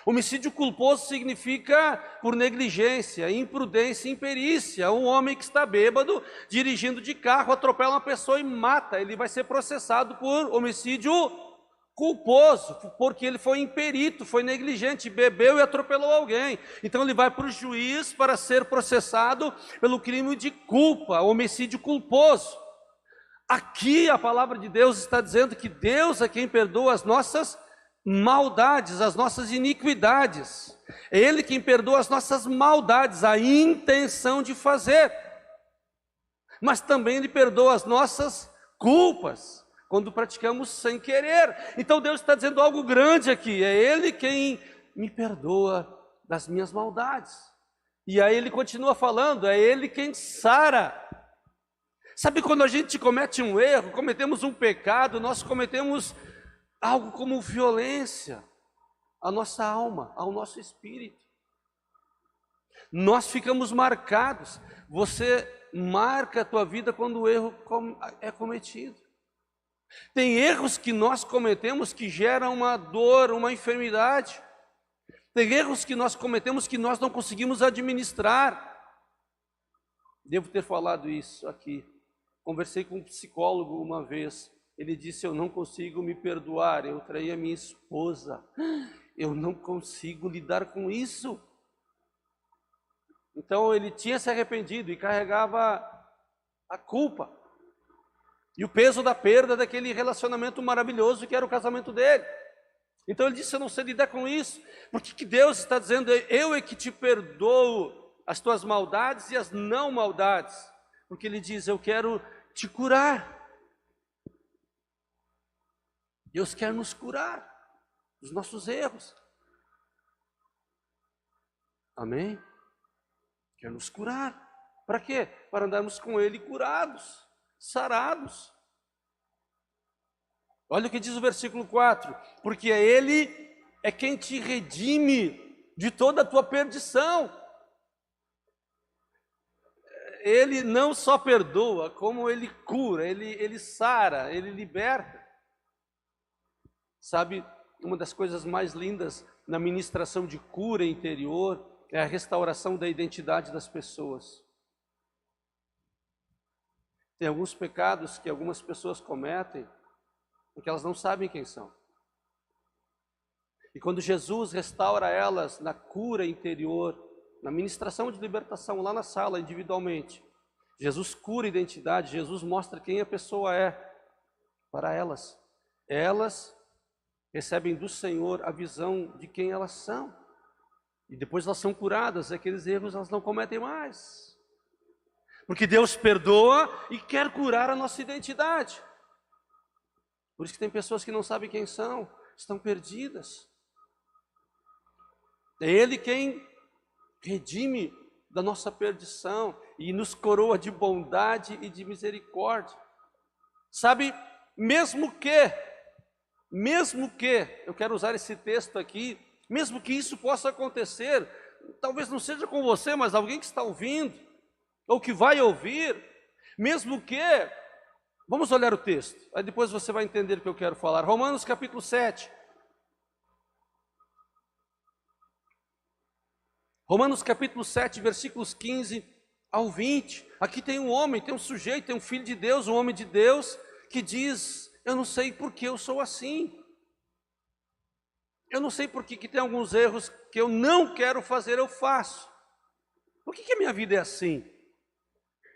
Homicídio culposo significa por negligência, imprudência, imperícia. Um homem que está bêbado, dirigindo de carro, atropela uma pessoa e mata, ele vai ser processado por homicídio culposo, porque ele foi imperito, foi negligente, bebeu e atropelou alguém. Então ele vai para o juiz para ser processado pelo crime de culpa, homicídio culposo. Aqui a palavra de Deus está dizendo que Deus é quem perdoa as nossas maldades, as nossas iniquidades. É Ele quem perdoa as nossas maldades, a intenção de fazer. Mas também Ele perdoa as nossas culpas, quando praticamos sem querer. Então Deus está dizendo algo grande aqui: é Ele quem me perdoa das minhas maldades. E aí Ele continua falando: é Ele quem sara. Sabe quando a gente comete um erro, cometemos um pecado, nós cometemos algo como violência à nossa alma, ao nosso espírito. Nós ficamos marcados. Você marca a tua vida quando o erro é cometido. Tem erros que nós cometemos que geram uma dor, uma enfermidade. Tem erros que nós cometemos que nós não conseguimos administrar. Devo ter falado isso aqui. Conversei com um psicólogo uma vez. Ele disse: eu não consigo me perdoar, eu traí a minha esposa. Eu não consigo lidar com isso. Então ele tinha se arrependido e carregava a culpa e o peso da perda daquele relacionamento maravilhoso que era o casamento dele. Então ele disse: eu não sei lidar com isso. Por que Deus está dizendo: eu é que te perdoo as tuas maldades e as não maldades? Porque Ele diz: eu quero te curar. Deus quer nos curar dos nossos erros. Amém? Quer nos curar. Para quê? Para andarmos com Ele curados, sarados. Olha o que diz o versículo 4: porque Ele é quem te redime de toda a tua perdição. Ele não só perdoa, como Ele cura, Ele sara, Ele liberta. Sabe, uma das coisas mais lindas na ministração de cura interior é a restauração da identidade das pessoas. Tem alguns pecados que algumas pessoas cometem porque elas não sabem quem são. E quando Jesus restaura elas na cura interior, na ministração de libertação, lá na sala, individualmente, Jesus cura a identidade, Jesus mostra quem a pessoa é para elas. Elas recebem do Senhor a visão de quem elas são. E depois elas são curadas, aqueles erros elas não cometem mais. Porque Deus perdoa e quer curar a nossa identidade. Por isso que tem pessoas que não sabem quem são, estão perdidas. É Ele quem redime da nossa perdição e nos coroa de bondade e de misericórdia. Sabe, mesmo que, eu quero usar esse texto aqui, mesmo que isso possa acontecer, talvez não seja com você, mas alguém que está ouvindo, ou que vai ouvir, mesmo que, vamos olhar o texto, aí depois você vai entender o que eu quero falar. Romanos capítulo 7. Romanos capítulo 7, versículos 15 ao 20. Aqui tem um homem, tem um sujeito, tem um filho de Deus, um homem de Deus, que diz: eu não sei por que eu sou assim. Eu não sei por que tem alguns erros que eu não quero fazer, eu faço. Por que a minha vida é assim?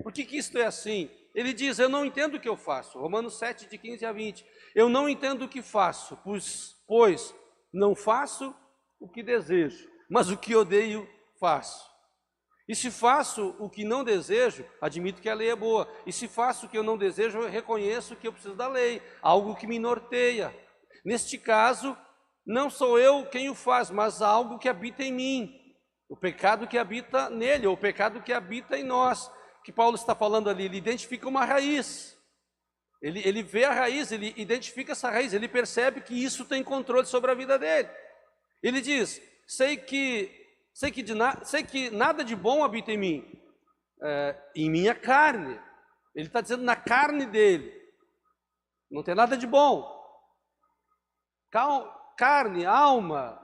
Por que isto é assim? Ele diz: eu não entendo o que eu faço. Romanos 7, de 15 a 20. Eu não entendo o que faço, pois não faço o que desejo, mas o que odeio, faço. E se faço o que não desejo, admito que a lei é boa. E se faço o que eu não desejo, eu reconheço que eu preciso da lei, algo que me norteia. Neste caso, não sou eu quem o faz, mas algo que habita em mim. O pecado que habita nele, ou o pecado que habita em nós. Que Paulo está falando ali, ele identifica uma raiz. Ele vê a raiz, ele identifica essa raiz, ele percebe que isso tem controle sobre a vida dele. Ele diz: sei que nada de bom habita em mim, em minha carne. Ele está dizendo na carne dele, não tem nada de bom. Carne, alma,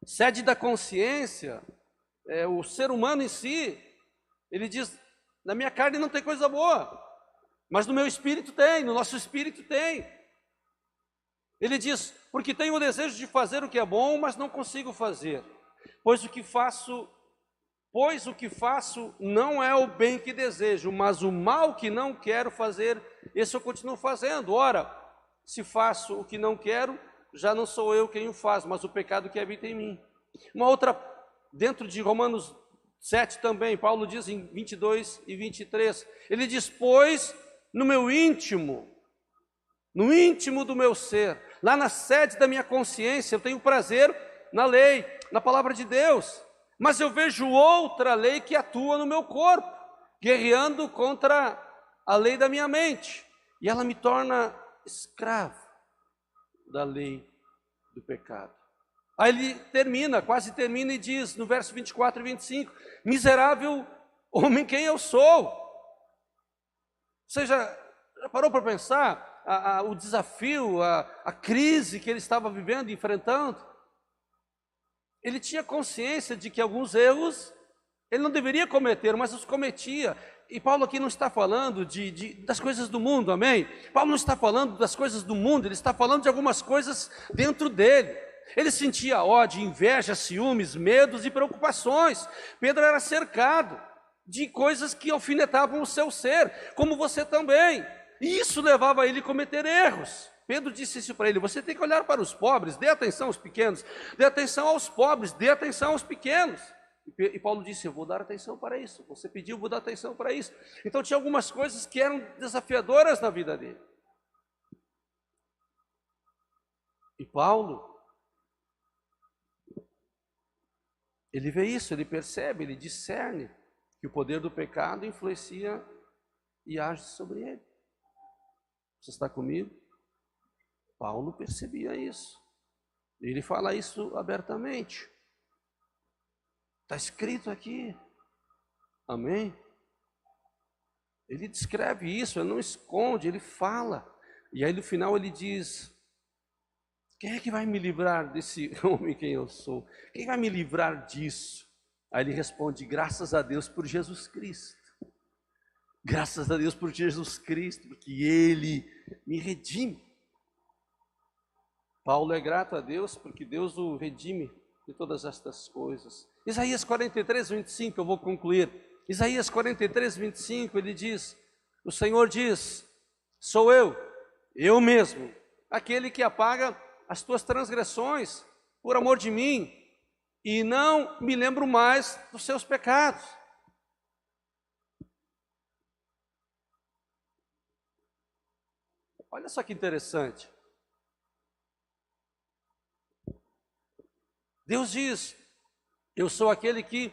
sede da consciência, o ser humano em si. Ele diz: na minha carne não tem coisa boa, mas no meu espírito tem, no nosso espírito tem. Ele diz: porque tenho o desejo de fazer o que é bom, mas não consigo fazer. Pois o que faço não é o bem que desejo, mas o mal que não quero fazer, esse eu continuo fazendo. Ora, se faço o que não quero, já não sou eu quem o faz, mas o pecado que habita em mim. Uma outra, dentro de Romanos 7 também, Paulo diz em 22 e 23, ele diz: pois no meu íntimo, no íntimo do meu ser, lá na sede da minha consciência, eu tenho prazer na lei, na palavra de Deus, mas eu vejo outra lei que atua no meu corpo, guerreando contra a lei da minha mente, e ela me torna escravo da lei do pecado. Aí ele quase termina e diz no verso 24 e 25, miserável homem quem eu sou. Ou seja, já parou para pensar o desafio, a crise que ele estava vivendo, enfrentando? Ele tinha consciência de que alguns erros ele não deveria cometer, mas os cometia. E Paulo aqui não está falando das coisas do mundo, amém? Paulo não está falando das coisas do mundo, ele está falando de algumas coisas dentro dele. Ele sentia ódio, inveja, ciúmes, medos e preocupações. Pedro era cercado de coisas que alfinetavam o seu ser, como você também. E isso levava ele a cometer erros. Pedro disse isso para ele: você tem que olhar para os pobres, dê atenção aos pequenos, dê atenção aos pobres, dê atenção aos pequenos. E Paulo disse: eu vou dar atenção para isso. Você pediu, eu vou dar atenção para isso. Então tinha algumas coisas que eram desafiadoras na vida dele. E Paulo, ele vê isso, ele percebe, ele discerne que o poder do pecado influencia e age sobre ele. Você está comigo? Paulo percebia isso. Ele fala isso abertamente. Está escrito aqui. Amém? Ele descreve isso, ele não esconde, ele fala. E aí no final ele diz: quem é que vai me livrar desse homem quem eu sou? Quem vai me livrar disso? Aí ele responde: graças a Deus por Jesus Cristo. Graças a Deus por Jesus Cristo, porque Ele me redime. Paulo é grato a Deus porque Deus o redime de todas estas coisas. Isaías 43, 25, eu vou concluir. Isaías 43, 25, ele diz: o Senhor diz: sou eu mesmo, aquele que apaga as tuas transgressões por amor de mim, e não me lembro mais dos seus pecados. Olha só que interessante. Deus diz: eu sou aquele que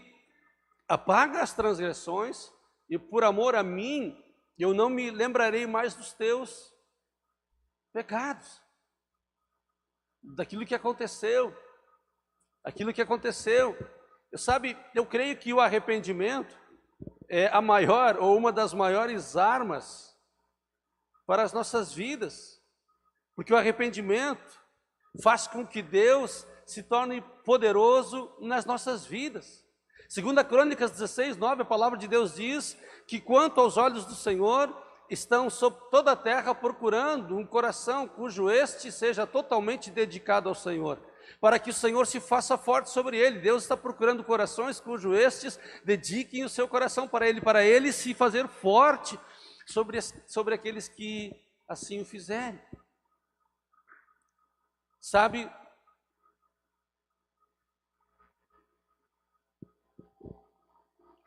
apaga as transgressões, e por amor a mim, eu não me lembrarei mais dos teus pecados, daquilo que aconteceu, aquilo que aconteceu. Eu creio que o arrependimento é a maior ou uma das maiores armas para as nossas vidas, porque o arrependimento faz com que Deus se torne poderoso nas nossas vidas. 2 Crônicas 16:9, a palavra de Deus diz que quanto aos olhos do Senhor, estão sobre toda a terra procurando um coração cujo este seja totalmente dedicado ao Senhor, para que o Senhor se faça forte sobre ele. Deus está procurando corações cujo estes dediquem o seu coração para ele se fazer forte sobre aqueles que assim o fizerem. Sabe,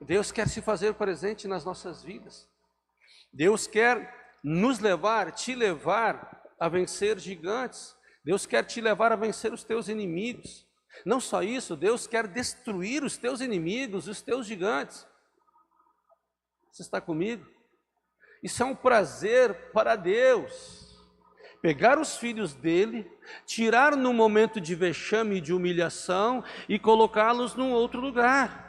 Deus quer se fazer presente nas nossas vidas. Deus quer nos levar, te levar a vencer gigantes. Deus quer te levar a vencer os teus inimigos. Não só isso, Deus quer destruir os teus inimigos, os teus gigantes. Você está comigo? Isso é um prazer para Deus. Pegar os filhos dele, tirar no momento de vexame e de humilhação e colocá-los num outro lugar.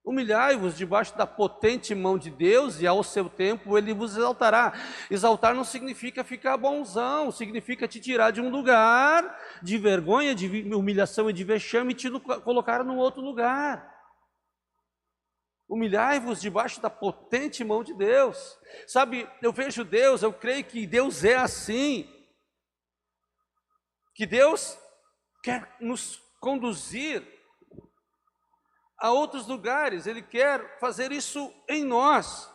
Humilhai-vos debaixo da potente mão de Deus e ao seu tempo ele vos exaltará. Exaltar não significa ficar bonzão, significa te tirar de um lugar de vergonha, de humilhação e de vexame e te colocar num outro lugar. Humilhai-vos debaixo da potente mão de Deus. Sabe, eu vejo Deus, eu creio que Deus é assim, que Deus quer nos conduzir a outros lugares, Ele quer fazer isso em nós.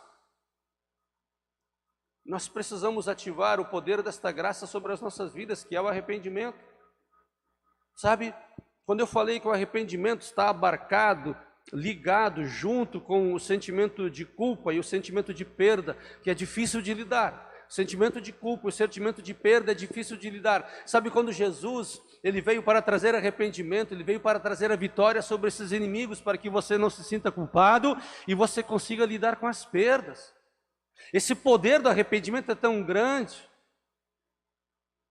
Nós precisamos ativar o poder desta graça sobre as nossas vidas, que é o arrependimento. Sabe, quando eu falei que o arrependimento está abarcado, ligado junto com o sentimento de culpa e o sentimento de perda, que é difícil de lidar. O sentimento de culpa, o sentimento de perda é difícil de lidar. Sabe, quando Jesus, ele veio para trazer arrependimento, ele veio para trazer a vitória sobre esses inimigos, para que você não se sinta culpado e você consiga lidar com as perdas. Esse poder do arrependimento é tão grande,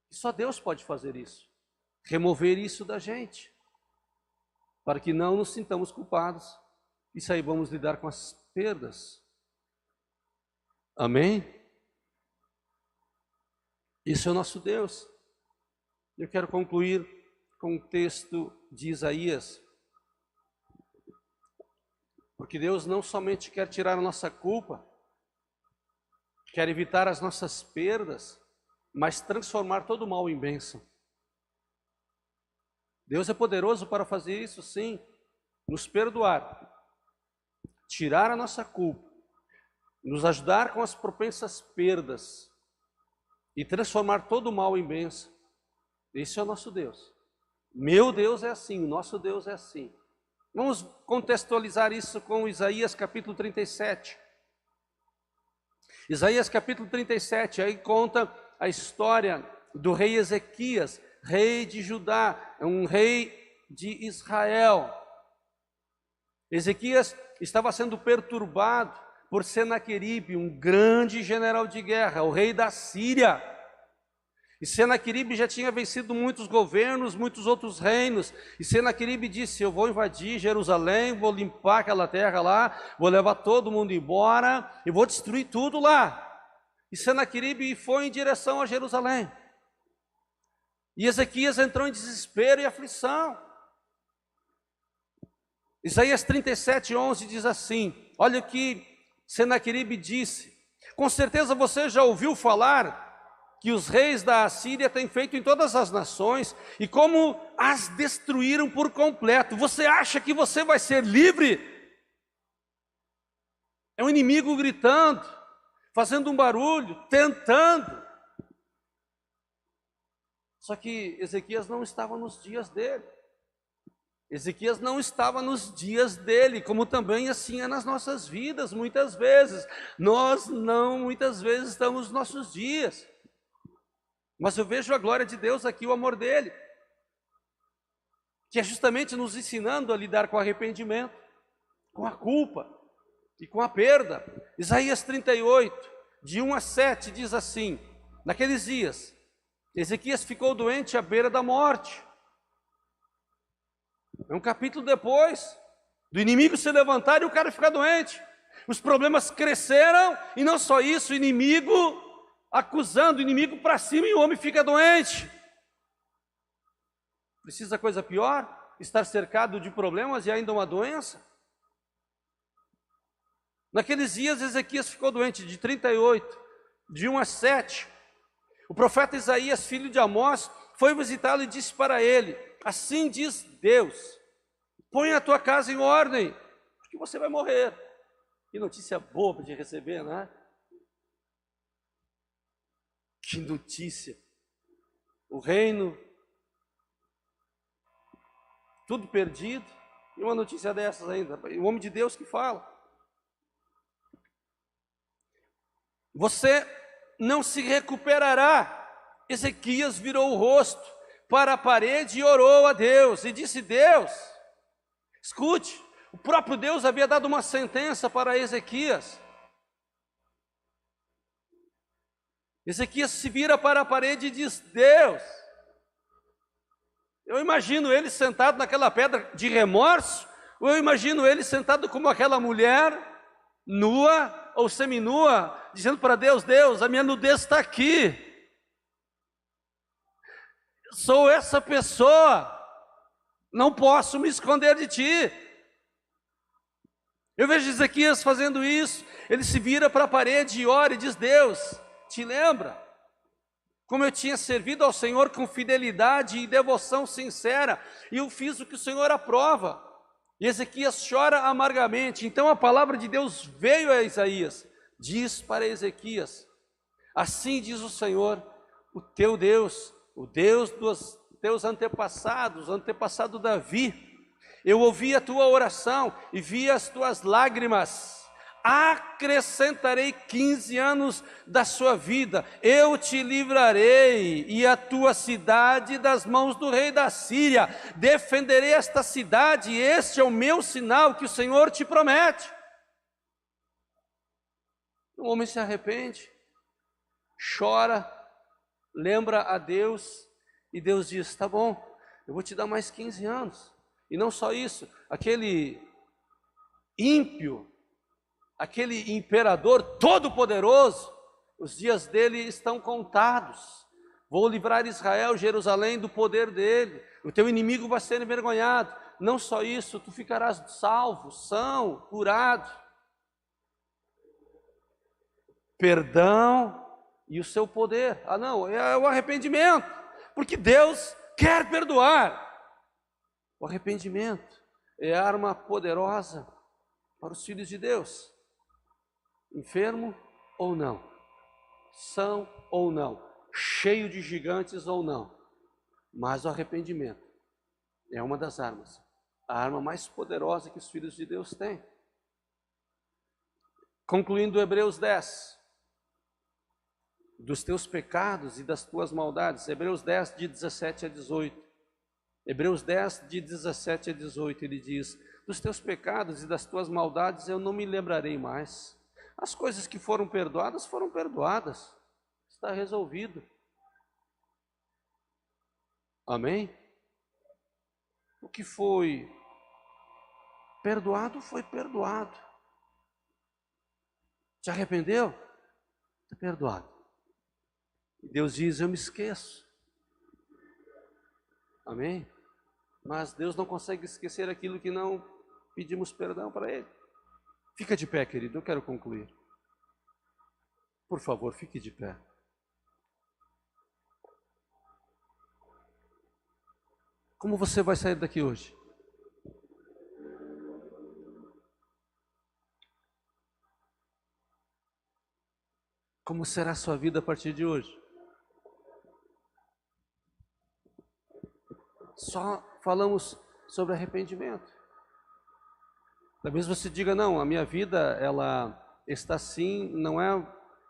que só Deus pode fazer isso, remover isso da gente, para que não nos sintamos culpados e saibamos lidar com as perdas. Amém? Isso é o nosso Deus. Eu quero concluir com o texto de Isaías, porque Deus não somente quer tirar a nossa culpa, quer evitar as nossas perdas, mas transformar todo o mal em bênção. Deus é poderoso para fazer isso, sim, nos perdoar, tirar a nossa culpa, nos ajudar com as propensas perdas e transformar todo o mal em bênção. Esse é o nosso Deus. Meu Deus é assim, o nosso Deus é assim. Vamos contextualizar isso com Isaías capítulo 37. Isaías capítulo 37, aí conta a história do rei Ezequias, rei de Judá, um rei de Israel. Ezequias estava sendo perturbado por Senaqueribe, um grande general de guerra, o rei da Síria. E Senaqueribe já tinha vencido muitos governos, muitos outros reinos. E Senaqueribe disse: eu vou invadir Jerusalém, vou limpar aquela terra lá, vou levar todo mundo embora e vou destruir tudo lá. E Senaqueribe foi em direção a Jerusalém. E Ezequias entrou em desespero e aflição. Isaías 37:11 diz assim: olha o que Senaqueribe disse: com certeza você já ouviu falar que os reis da Assíria têm feito em todas as nações e como as destruíram por completo. Você acha que você vai ser livre? É um inimigo gritando, fazendo um barulho, tentando. Só que Ezequias não estava nos dias dele. Ezequias não estava nos dias dele, como também assim é nas nossas vidas, muitas vezes. Nós não, muitas vezes, estamos nos nossos dias. Mas eu vejo a glória de Deus aqui, o amor dele, que é justamente nos ensinando a lidar com o arrependimento, com a culpa e com a perda. Isaías 38, de 1 a 7, diz assim: naqueles dias, Ezequias ficou doente à beira da morte. É um capítulo depois do inimigo se levantar e o cara ficar doente. Os problemas cresceram e não só isso, o inimigo acusando, o inimigo para cima e o homem fica doente. Precisa coisa pior? Estar cercado de problemas e ainda uma doença? Naqueles dias, Ezequias ficou doente de 38, de 1 a 7. O profeta Isaías, filho de Amós, foi visitá-lo e disse para ele: assim diz Deus, põe a tua casa em ordem, porque você vai morrer. Que notícia boa de receber, né? Que notícia! O reino, tudo perdido, e uma notícia dessas ainda, o homem de Deus que fala. Você não se recuperará. Ezequias virou o rosto para a parede e orou a Deus, e disse: Deus, escute, o próprio Deus havia dado uma sentença para Ezequias. Ezequias se vira para a parede e diz: Deus, eu imagino ele sentado naquela pedra de remorso, ou eu imagino ele sentado como aquela mulher, nua ou seminua, dizendo para Deus: Deus, a minha nudez está aqui, sou essa pessoa, não posso me esconder de ti. Eu vejo Ezequias fazendo isso, ele se vira para a parede e ora e diz: Deus, te lembra como eu tinha servido ao Senhor com fidelidade e devoção sincera, e eu fiz o que o Senhor aprova. E Ezequias chora amargamente. Então a palavra de Deus veio a Isaías, diz para Ezequias: assim diz o Senhor, o teu Deus, o Deus dos teus antepassados, antepassado Davi, eu ouvi a tua oração e vi as tuas lágrimas, acrescentarei 15 anos da sua vida, eu te livrarei e a tua cidade das mãos do rei da Síria, defenderei esta cidade, e este é o meu sinal que o Senhor te promete. O homem se arrepende, chora, lembra a Deus, e Deus diz: tá bom, eu vou te dar mais 15 anos. E não só isso, aquele ímpio, aquele imperador todo-poderoso, os dias dele estão contados. Vou livrar Israel, Jerusalém, do poder dele. O teu inimigo vai ser envergonhado. Não só isso, tu ficarás salvo, são, curado. Perdão e o seu poder. Ah não, é o arrependimento, porque Deus quer perdoar. O arrependimento é a arma poderosa para os filhos de Deus. Enfermo ou não, são ou não, cheio de gigantes ou não, mas o arrependimento é uma das armas, a arma mais poderosa que os filhos de Deus têm. Concluindo Hebreus 10, dos teus pecados e das tuas maldades, Hebreus 10, de 17 a 18, Hebreus 10, de 17 a 18, ele diz: dos teus pecados e das tuas maldades eu não me lembrarei mais. As coisas que foram perdoadas, está resolvido. Amém? O que foi perdoado, foi perdoado. Te arrependeu? Está perdoado. E Deus diz: eu me esqueço. Amém? Mas Deus não consegue esquecer aquilo que não pedimos perdão para Ele. Fica de pé, querido, eu quero concluir. Por favor, fique de pé. Como você vai sair daqui hoje? Como será a sua vida a partir de hoje? Só falamos sobre arrependimento. Talvez você diga: não, a minha vida ela está assim, não é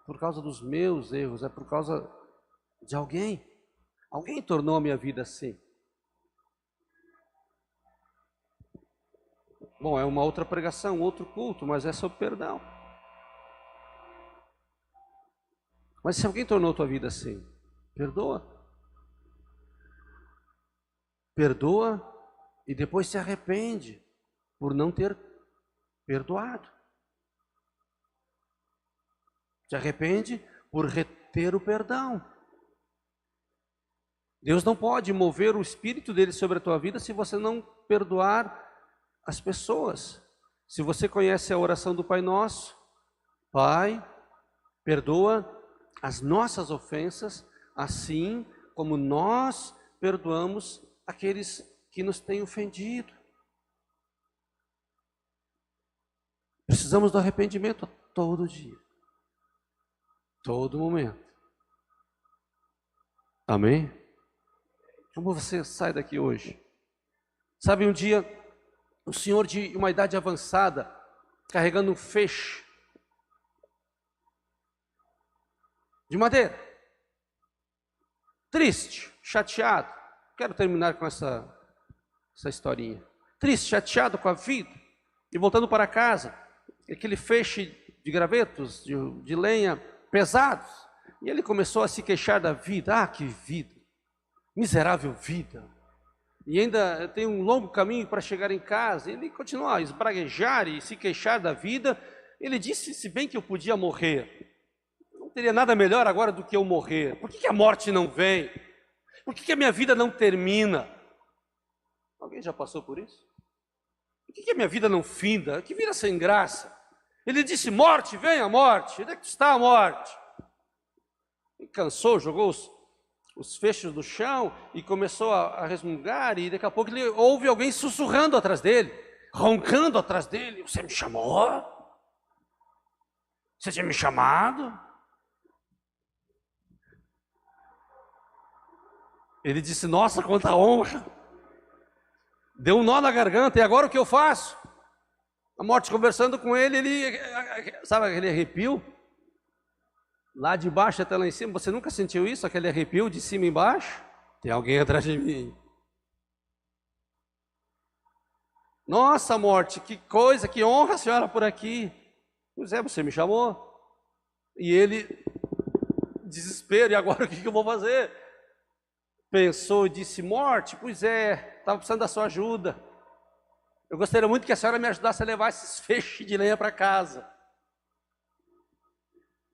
por causa dos meus erros, é por causa de alguém. Alguém tornou a minha vida assim. Bom, é uma outra pregação, outro culto, mas é sobre perdão. Mas se alguém tornou a tua vida assim, perdoa. Perdoa e depois se arrepende por não ter perdoado. Se arrepende por reter o perdão. Deus não pode mover o Espírito dele sobre a tua vida se você não perdoar as pessoas. Se você conhece a oração do Pai Nosso, Pai, perdoa as nossas ofensas, assim como nós perdoamos aqueles que nos têm ofendido. Precisamos do arrependimento todo dia, todo momento. Amém? Como você sai daqui hoje? Sabe, um dia, um senhor de uma idade avançada, carregando um feixe de madeira, triste, chateado. Quero terminar com essa historinha. Triste, chateado com a vida, e voltando para casa, aquele feixe de gravetos, de lenha pesados, e ele começou a se queixar da vida. Ah, que vida, miserável vida, e ainda tem um longo caminho para chegar em casa. Ele continuou a esbraguejar e se queixar da vida. Ele disse: se bem que eu podia morrer, não teria nada melhor agora do que eu morrer. Por que a morte não vem? Por que a minha vida não termina? Alguém já passou por isso? Por que a minha vida não finda? Que vida sem graça. Ele disse: morte, vem a morte. Onde é que está a morte? Ele cansou, jogou os fechos no chão e começou a resmungar, e daqui a pouco ele ouve alguém sussurrando atrás dele, roncando atrás dele. Você me chamou? Você tinha me chamado? Ele disse: nossa, quanta honra. Deu um nó na garganta, e agora o que eu faço? A morte conversando com ele, sabe aquele arrepio? Lá de baixo até lá em cima. Você nunca sentiu isso? Aquele arrepio de cima e embaixo? Tem alguém atrás de mim. Nossa, morte, que coisa, que honra a senhora por aqui. Pois é, você me chamou. E ele, desespero, e agora o que eu vou fazer? Pensou e disse: morte, pois é, estava precisando da sua ajuda. Eu gostaria muito que a senhora me ajudasse a levar esses feixes de lenha para casa.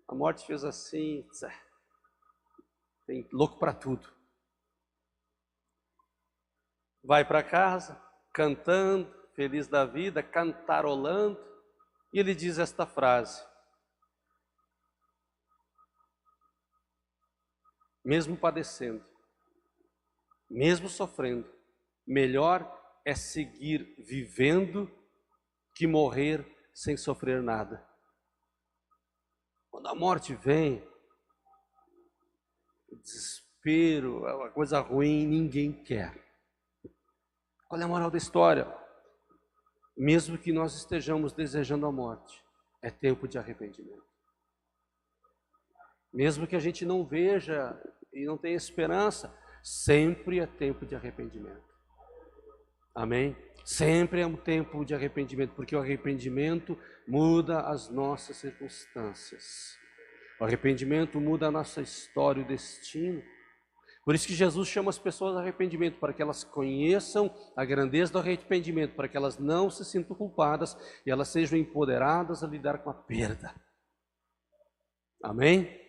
A morte fez assim: tem louco para tudo. Vai para casa, cantando, feliz da vida, cantarolando, e ele diz esta frase: mesmo padecendo, mesmo sofrendo, melhor é seguir vivendo que morrer sem sofrer nada. Quando a morte vem, o desespero, é uma coisa ruim, ninguém quer. Qual é a moral da história? Mesmo que nós estejamos desejando a morte, é tempo de arrependimento. Mesmo que a gente não veja e não tenha esperança, sempre é tempo de arrependimento. Amém? Sempre é um tempo de arrependimento, porque o arrependimento muda as nossas circunstâncias. O arrependimento muda a nossa história, o destino. Por isso que Jesus chama as pessoas ao arrependimento, para que elas conheçam a grandeza do arrependimento, para que elas não se sintam culpadas e elas sejam empoderadas a lidar com a perda. Amém?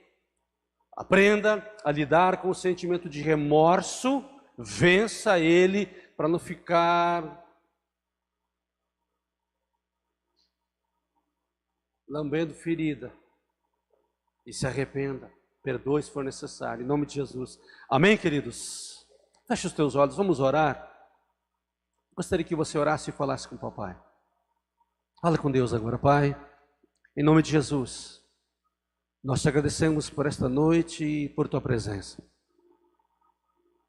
Aprenda a lidar com o sentimento de remorso, vença ele, para não ficar lambendo ferida, e se arrependa, perdoe se for necessário, em nome de Jesus. Amém, queridos? Feche os teus olhos, vamos orar. Gostaria que você orasse e falasse com o papai. Fala com Deus agora. Pai, em nome de Jesus, nós te agradecemos por esta noite e por tua presença.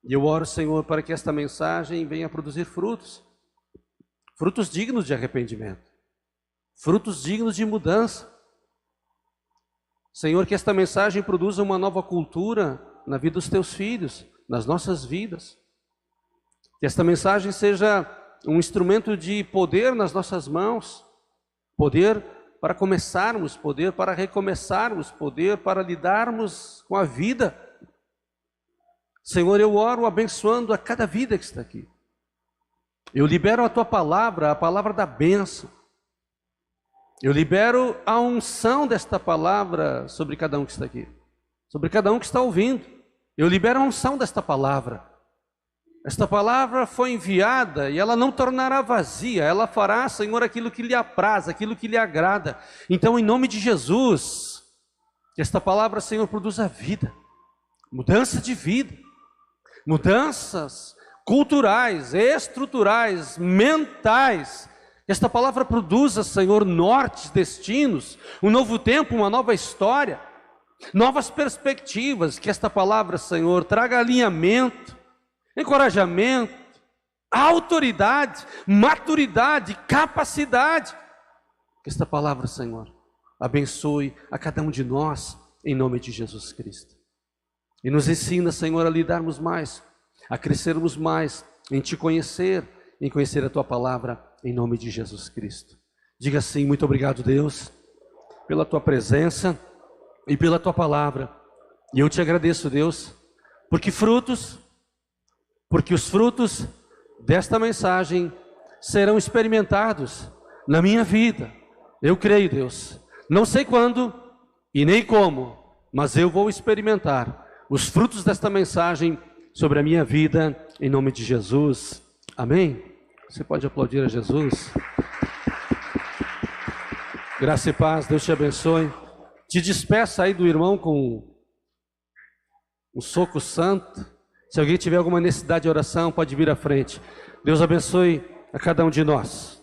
E eu oro, Senhor, para que esta mensagem venha produzir frutos, frutos dignos de arrependimento, frutos dignos de mudança. Senhor, que esta mensagem produza uma nova cultura na vida dos teus filhos, nas nossas vidas. Que esta mensagem seja um instrumento de poder nas nossas mãos, poder para começarmos, poder para recomeçarmos, poder para lidarmos com a vida. Senhor, eu oro abençoando a cada vida que está aqui. Eu libero a tua palavra, a palavra da bênção. Eu libero a unção desta palavra sobre cada um que está aqui, sobre cada um que está ouvindo. Eu libero a unção desta palavra. Esta palavra foi enviada e ela não tornará vazia, ela fará, Senhor, aquilo que lhe apraz, aquilo que lhe agrada. Então, em nome de Jesus, que esta palavra, Senhor, produza vida, mudança de vida, mudanças culturais, estruturais, mentais. Que esta palavra produza, Senhor, nortes, destinos, um novo tempo, uma nova história, novas perspectivas. Que esta palavra, Senhor, traga alinhamento, encorajamento, autoridade, maturidade, capacidade. Que esta palavra, Senhor, abençoe a cada um de nós, em nome de Jesus Cristo. E nos ensina, Senhor, a lidarmos mais, a crescermos mais, em Te conhecer, em conhecer a Tua palavra, em nome de Jesus Cristo. Diga assim: muito obrigado, Deus, pela Tua presença e pela Tua palavra. E eu Te agradeço, Deus, porque os frutos desta mensagem serão experimentados na minha vida. Eu creio, Deus, não sei quando e nem como, mas eu vou experimentar os frutos desta mensagem sobre a minha vida, em nome de Jesus. Amém? Você pode aplaudir a Jesus? Graça e paz, Deus te abençoe. Te despeça aí do irmão com um soco santo. Se alguém tiver alguma necessidade de oração, pode vir à frente. Deus abençoe a cada um de nós.